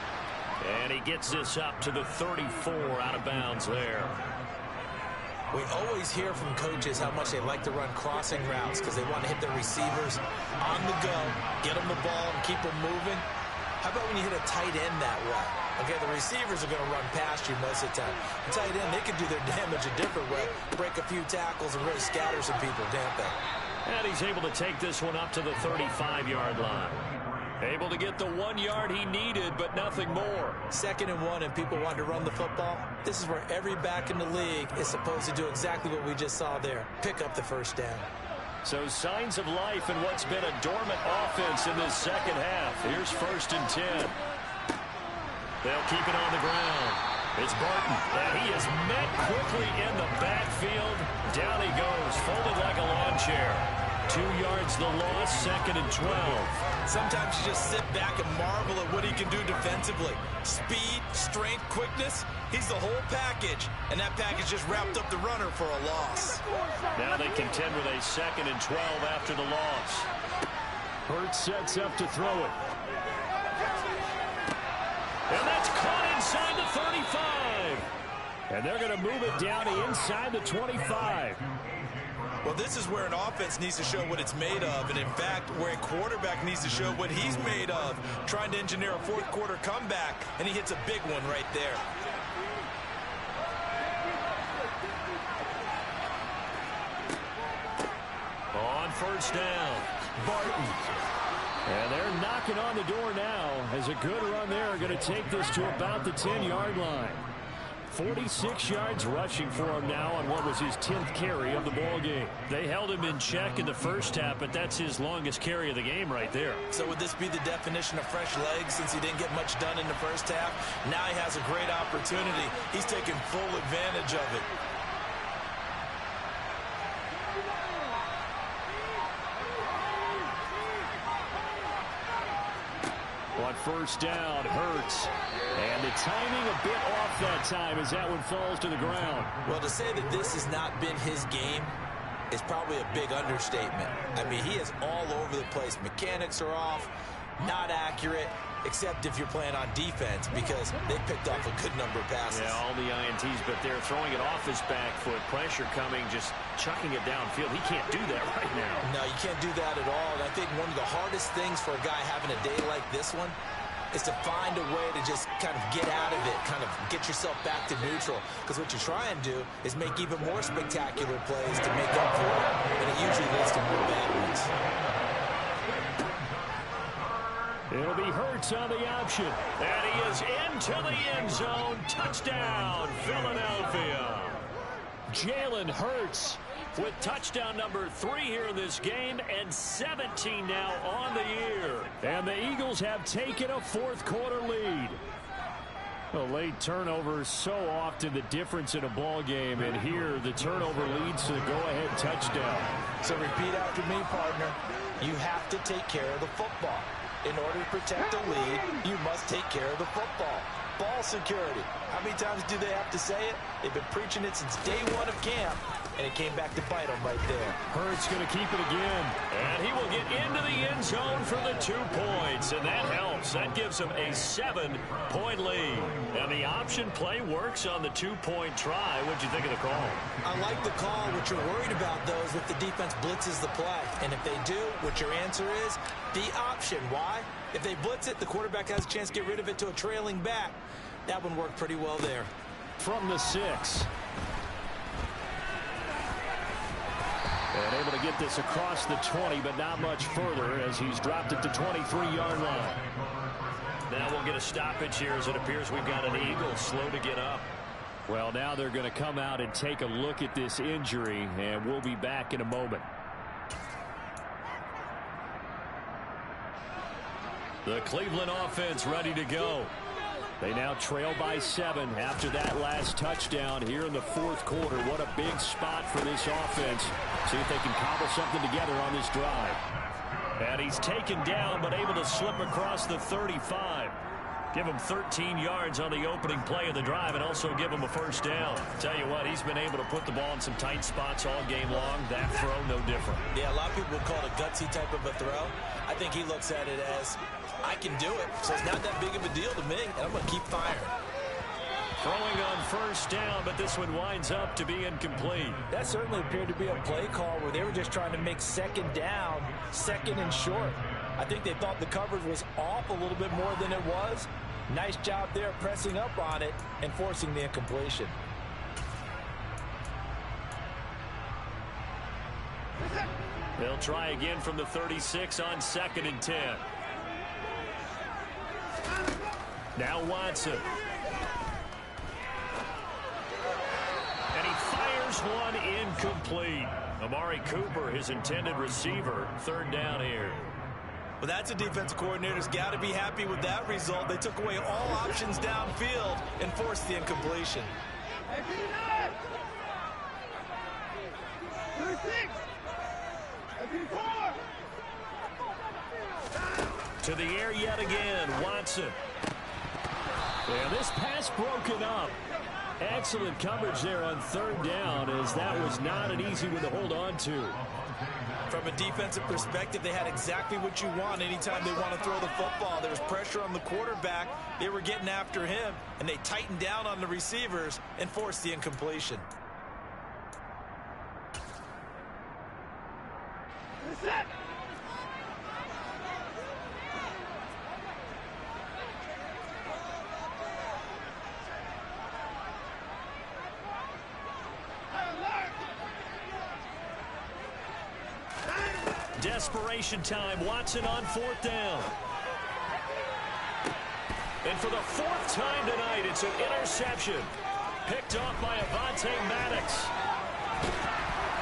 And he gets this up to the 34 out of bounds there. We always hear from coaches how much they like to run crossing routes because they want to hit their receivers on the go, get them the ball, and keep them moving. How about when you hit a tight end that way? Okay, the receivers are going to run past you most of the time. The tight end, they can do their damage a different way, break a few tackles and really scatter some people, can't they? And he's able to take this one up to the 35-yard line. Able to get the 1 yard he needed, but nothing more. 2nd and 1, and people want to run the football. This is where every back in the league is supposed to do exactly what we just saw there. Pick up the 1st down. So signs of life in what's been a dormant offense in this 2nd half. Here's 1st and 10. They'll keep it on the ground. It's Barton, and he is met quickly in the backfield. Down he goes, folded like a lawn chair. 2 yards the loss, 2nd and 12. Sometimes you just sit back and marvel at what he can do defensively. Speed, strength, quickness, he's the whole package. And that package just wrapped up the runner for a loss. Now they contend with a 2nd and 12 after the loss. Hurts sets up to throw it. And that's caught inside the 35. And they're going to move it down to inside the 25. Well, this is where an offense needs to show what it's made of. And, in fact, where a quarterback needs to show what he's made of. Trying to engineer a 4th quarter comeback, and he hits a big one right there. On 1st down, Barton. And they're knocking on the door now as a good run there. Going to take this to about the 10-yard line. 46 yards rushing for him now on what was his 10th carry of the ball game. They held him in check in the 1st half, but that's his longest carry of the game right there. So would this be the definition of fresh legs since he didn't get much done in the 1st half? Now he has a great opportunity. He's taking full advantage of it. On 1st down, Hurts. And the timing a bit off that time as that one falls to the ground. Well, to say that this has not been his game is probably a big understatement. I mean, he is all over the place. Mechanics are off, not accurate, except if you're playing on defense because they picked off a good number of passes. Yeah, all the INTs, but they're throwing it off his back foot. Pressure coming, just chucking it downfield. He can't do that right now. No, you can't do that at all. And I think one of the hardest things for a guy having a day like this one is to find a way to just kind of get out of it, kind of get yourself back to neutral. Because what you try and do is make even more spectacular plays to make up for it, and it usually leads to more bad ones. It'll be Hurts on the option. And he is into the end zone. Touchdown, Philadelphia. Jalen Hurts with touchdown number 3 here in this game, and 17 now on the year. And the Eagles have taken a fourth-quarter lead. A late turnover is so often the difference in a ball game, and here the turnover leads to the go-ahead touchdown. So repeat after me, partner. You have to take care of the football. In order to protect the lead, you must take care of the football. Ball security. How many times do they have to say it? They've been preaching it since day 1 of camp, and it came back to bite them right there. Hurts going to keep it again. And he will get into the end zone for the 2 points, and that helps. That gives him a 7-point lead. And the option play works on the 2-point try. What'd you think of the call? I like the call. What you're worried about, though, is if the defense blitzes the play. And if they do, what your answer is, the option. Why? If they blitz it, the quarterback has a chance to get rid of it to a trailing back. That one worked pretty well there. From the 6. And able to get this across the 20, but not much further as he's dropped it to 23-yard line. Now we'll get a stoppage here as it appears we've got an Eagle slow to get up. Well, now they're going to come out and take a look at this injury, and we'll be back in a moment. The Cleveland offense ready to go. They now trail by 7 after that last touchdown here in the fourth quarter. What a big spot for this offense. See if they can cobble something together on this drive. And he's taken down but able to slip across the 35. Give him 13 yards on the opening play of the drive and also give him a first down. Tell you what, he's been able to put the ball in some tight spots all game long. That throw, no different. Yeah, a lot of people would call it a gutsy type of a throw. I think he looks at it as, I can do it, so it's not that big of a deal to me, and I'm going to keep firing. Throwing on first down, but this one winds up to be incomplete. That certainly appeared to be a play call where they were just trying to make second down, second and short. I think they thought the coverage was off a little bit more than it was. Nice job there pressing up on it and forcing the incompletion. They'll try again from the 36 on 2nd and 10. Now Watson. And he fires one incomplete. Amari Cooper, his intended receiver, 3rd down here. Well, that's a defensive coordinator's got to be happy with that result. They took away all options downfield and forced the incompletion. To the air yet again, Watson. And this pass broken up. Excellent coverage there on 3rd down, as that was not an easy one to hold on to. From a defensive perspective, they had exactly what you want anytime they want to throw the football. There was pressure on the quarterback. They were getting after him, and they tightened down on the receivers and forced the incompletion. Desperation time. Watson on 4th down. And for the 4th time tonight, it's an interception. Picked off by Avonte Maddox.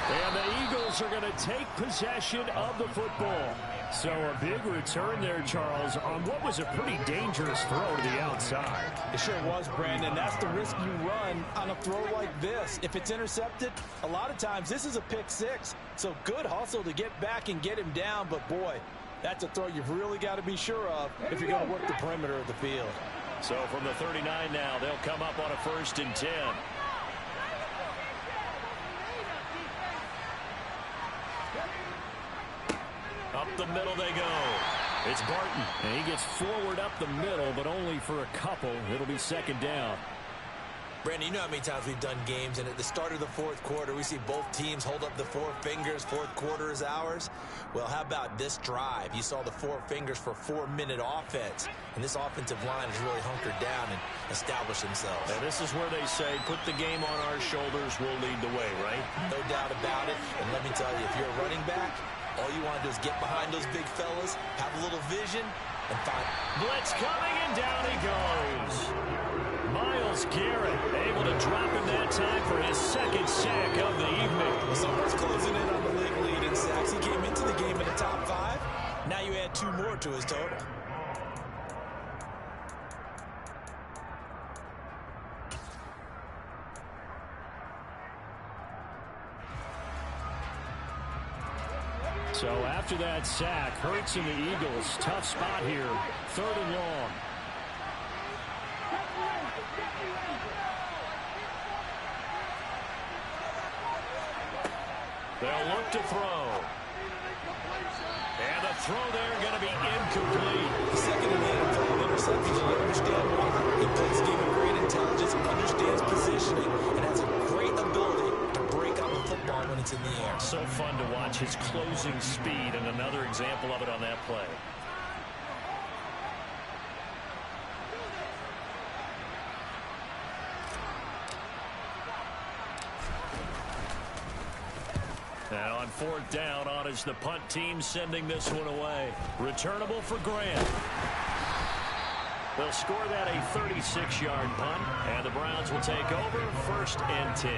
And the Eagles are going to take possession of the football. So a big return there, Charles, on what was a pretty dangerous throw to the outside. It sure was, Brandon. That's the risk you run on a throw like this. If it's intercepted, a lot of times this is a pick 6. So good hustle to get back and get him down. But, boy, that's a throw you've really got to be sure of if you're going to work the perimeter of the field. So from the 39 now, they'll come up on a 1st and 10. Up the middle they go. It's Barton. And he gets forward up the middle, but only for a couple. It'll be 2nd down. Brandon, you know how many times we've done games, and at the start of the fourth quarter, we see both teams hold up the four fingers, fourth quarter is ours. Well, how about this drive? You saw the four fingers for 4-minute offense, and this offensive line has really hunkered down and established themselves. And this is where they say, put the game on our shoulders, we'll lead the way, right? No doubt about it, and let me tell you, if you're a running back, all you want to do is get behind those big fellas, have a little vision, and find. Blitz coming, and down he goes. Myles Garrett able to drop him that time for his second sack of the evening. So much closing in on the league lead in sacks. He came into the game in the top 5. Now you add 2 more to his total. So after that sack, Hurts and the Eagles, tough spot here, 3rd and long. They'll look to throw. And the throw there going to be incomplete. The second and 8 involved interceptions. You understand why. He plays game of great intelligence, understands positioning, and has a great ability to break on the football when it's in the air. So fun to watch his closing speed, and another example of it on that play. And on 4th down, on is the punt team sending this one away. Returnable for Grant. They'll score that a 36-yard punt, and the Browns will take over 1st and 10.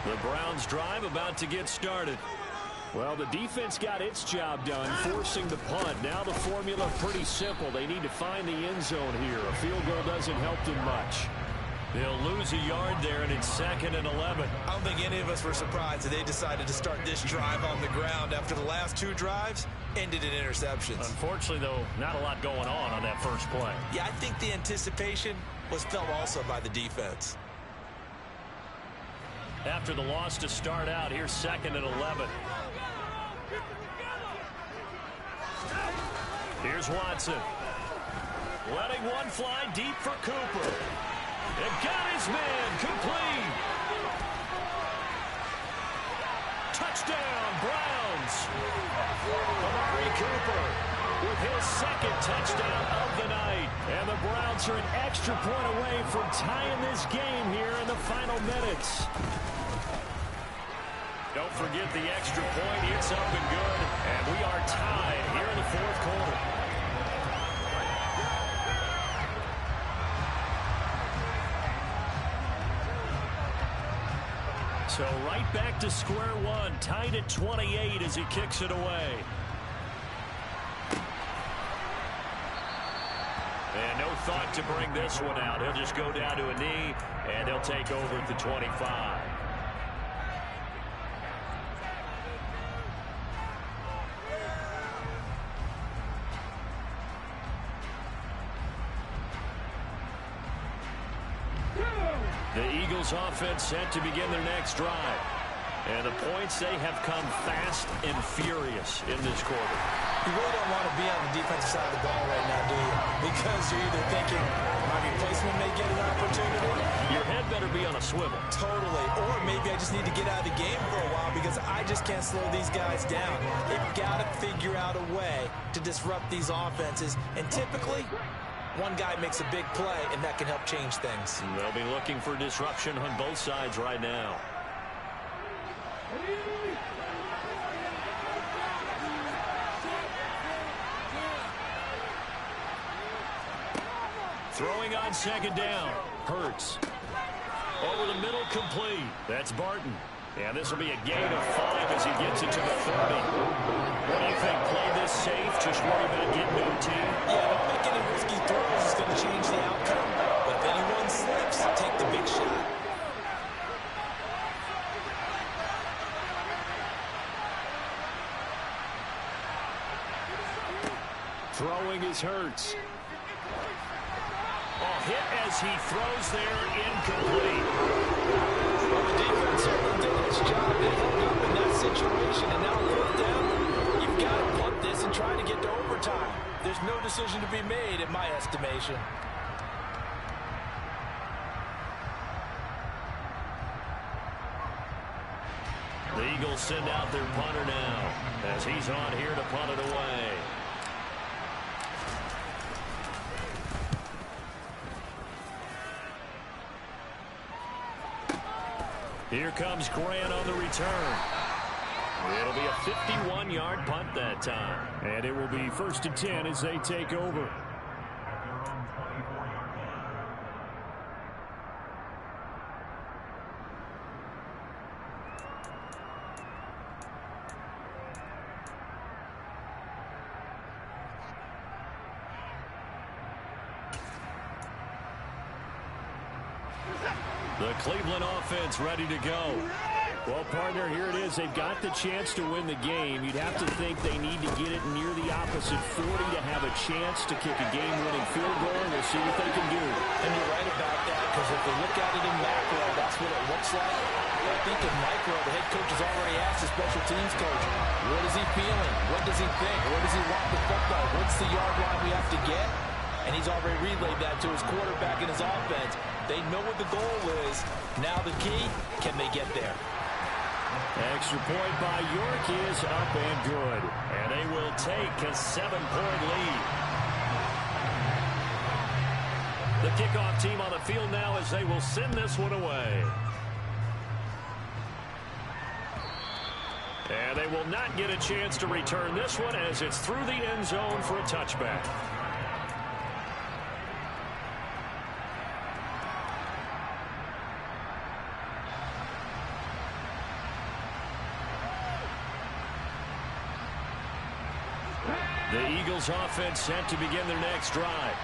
The Browns drive about to get started. Well, the defense got its job done, forcing the punt. Now the formula pretty simple. They need to find the end zone here. A field goal doesn't help them much. They'll lose a yard there, and it's 2nd and 11. I don't think any of us were surprised that they decided to start this drive on the ground after the last 2 drives ended in interceptions. Unfortunately, though, not a lot going on that first play. Yeah, I think the anticipation was felt also by the defense. After the loss to start out, here's 2nd and 11. Here's Watson. Letting one fly deep for Cooper. And got his man complete. Touchdown, Browns. Amari Cooper with his 2nd touchdown of the night. And the Browns are an extra point away from tying this game here in the final minutes. Don't forget the extra point. It's up and good. And we are tied here in the 4th quarter. So right back to square one. Tied at 28 as he kicks it away. And no thought to bring this one out. He'll just go down to a knee, and they'll take over at the 25. The Eagles offense set to begin their next drive. And the points, they have come fast and furious in this quarter. You really don't want to be on the defensive side of the ball right now, do you? Because you're either thinking my replacement may get an opportunity. Your head better be on a swivel. Totally. Or maybe I just need to get out of the game for a while because I just can't slow these guys down. They've got to figure out a way to disrupt these offenses. And typically, one guy makes a big play, and that can help change things. They'll be looking for disruption on both sides right now. Throwing on 2nd down. Hurts. Over the middle, complete. That's Barton. And this will be a gain of 5 as he gets it to the 30. What do you think? Play this safe? Just worry about getting OT? Yeah, don't make any risky throws. It's going to change the outcome. But if anyone slips, take the big shot. Throwing is Hurts. Oh, hit as he throws there, incomplete. Well, the defense certainly did its job. They hung up in that situation, and now fourth down, you've got to punt this and try to get to overtime. There's no decision to be made, in my estimation. The Eagles send out their punter now as he's on here to punt it away. Here comes Grant on the return. It'll be a 51-yard punt that time. And it will be 1st and 10 as they take over. The Cleveland offense ready to go. Well, partner, here it is. They've got the chance to win the game. You'd have to think they need to get it near the opposite 40 to have a chance to kick a game-winning field goal. We'll see what they can do. And you're right about that, because if we look at it in macro, that's what it looks like. But I think in micro, the head coach has already asked the special teams coach, what is he feeling? What does he think? Where does he want the football? What's the yard line we have to get? And he's already relayed that to his quarterback and his offense. They know what the goal is. Now the key, can they get there? Extra point by York is up and good. And they will take a 7-point lead. The kickoff team on the field now as they will send this one away. And they will not get a chance to return this one as it's through the end zone for a touchback. The Eagles offense set to begin their next drive.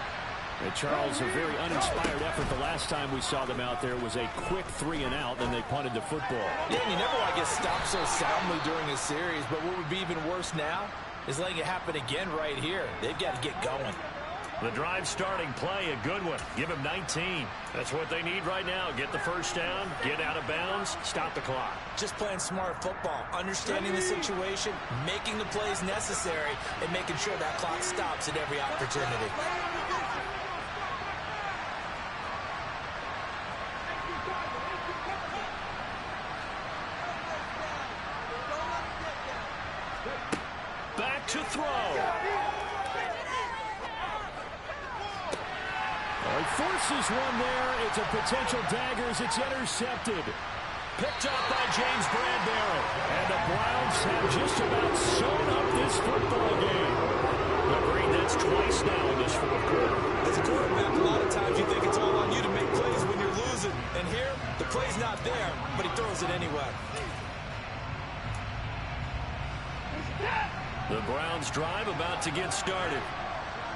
And Charles, a very uninspired effort. The last time we saw them out there was a quick 3-and-out, then they punted the football. Yeah, and you never want to get stopped so soundly during a series, but what would be even worse now is letting it happen again right here. They've got to get going. The drive starting play, a good one. Give them 19. That's what they need right now. Get the first down, get out of bounds, stop the clock. Just playing smart football, understanding the situation, making the plays necessary, and making sure that clock stops at every opportunity. Back to throw. Forces one there. It's a potential dagger as it's intercepted. Picked up by James Bradbury. And the Browns have just about sewn up this football game. Agreed, that's twice now in this fourth quarter. As a quarterback, a lot of times you think it's all on you to make plays when you're losing. And here, the play's not there, but he throws it anyway. The Browns drive about to get started.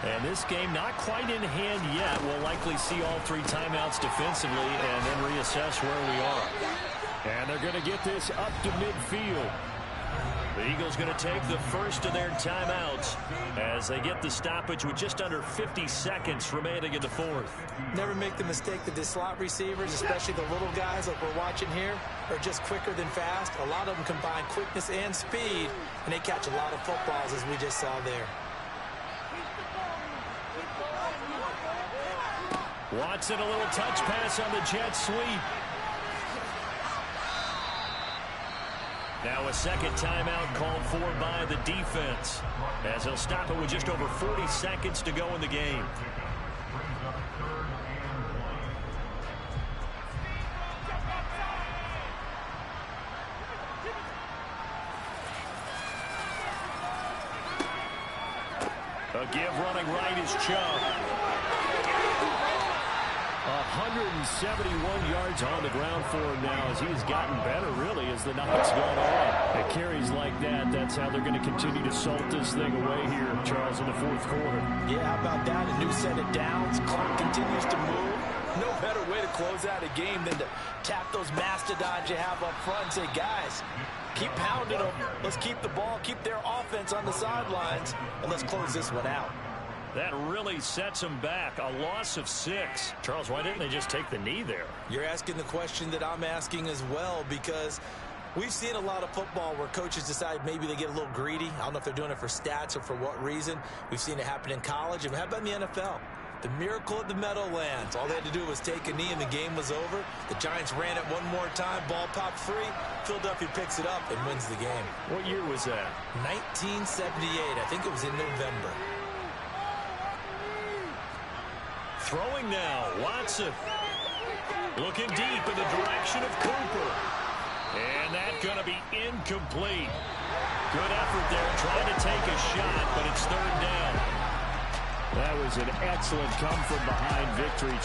And this game not quite in hand yet. We'll likely see all 3 timeouts defensively and then reassess where we are. And they're going to get this up to midfield. The Eagles going to take the first of their timeouts as they get the stoppage with just under 50 seconds remaining in the fourth. Never make the mistake that the slot receivers, especially the little guys like we're watching here, are just quicker than fast. A lot of them combine quickness and speed, and they catch a lot of footballs as we just saw there. Watson, a little touch pass on the jet sweep. Now a second timeout called for by the defense as he'll stop it with just over 40 seconds to go in the game. A give running right is Chubb. 171 yards on the ground for him now as he's gotten better, really, as the night's gone on. It carries like that. That's how they're going to continue to salt this thing away here, Charles, in the fourth quarter. Yeah, how about that? A new set of downs. Clock continues to move. No better way to close out a game than to tap those mastodons you have up front and say, guys, keep pounding them. Let's keep the ball, keep their offense on the sidelines, and let's close this one out. That really sets them back. A loss of 6. Charles, why didn't they just take the knee there? You're asking the question that I'm asking as well, because we've seen a lot of football where coaches decide maybe they get a little greedy. I don't know if they're doing it for stats or for what reason. We've seen it happen in college. And how about in the NFL? The miracle at the Meadowlands. All they had to do was take a knee and the game was over. The Giants ran it one more time. Ball popped free. Philadelphia picks it up and wins the game. What year was that? 1978. I think it was in November. Throwing now, Watson. Looking deep in the direction of Cooper. And that's going to be incomplete. Good effort there, trying to take a shot, but it's 3rd down. That was an excellent come-from-behind victory.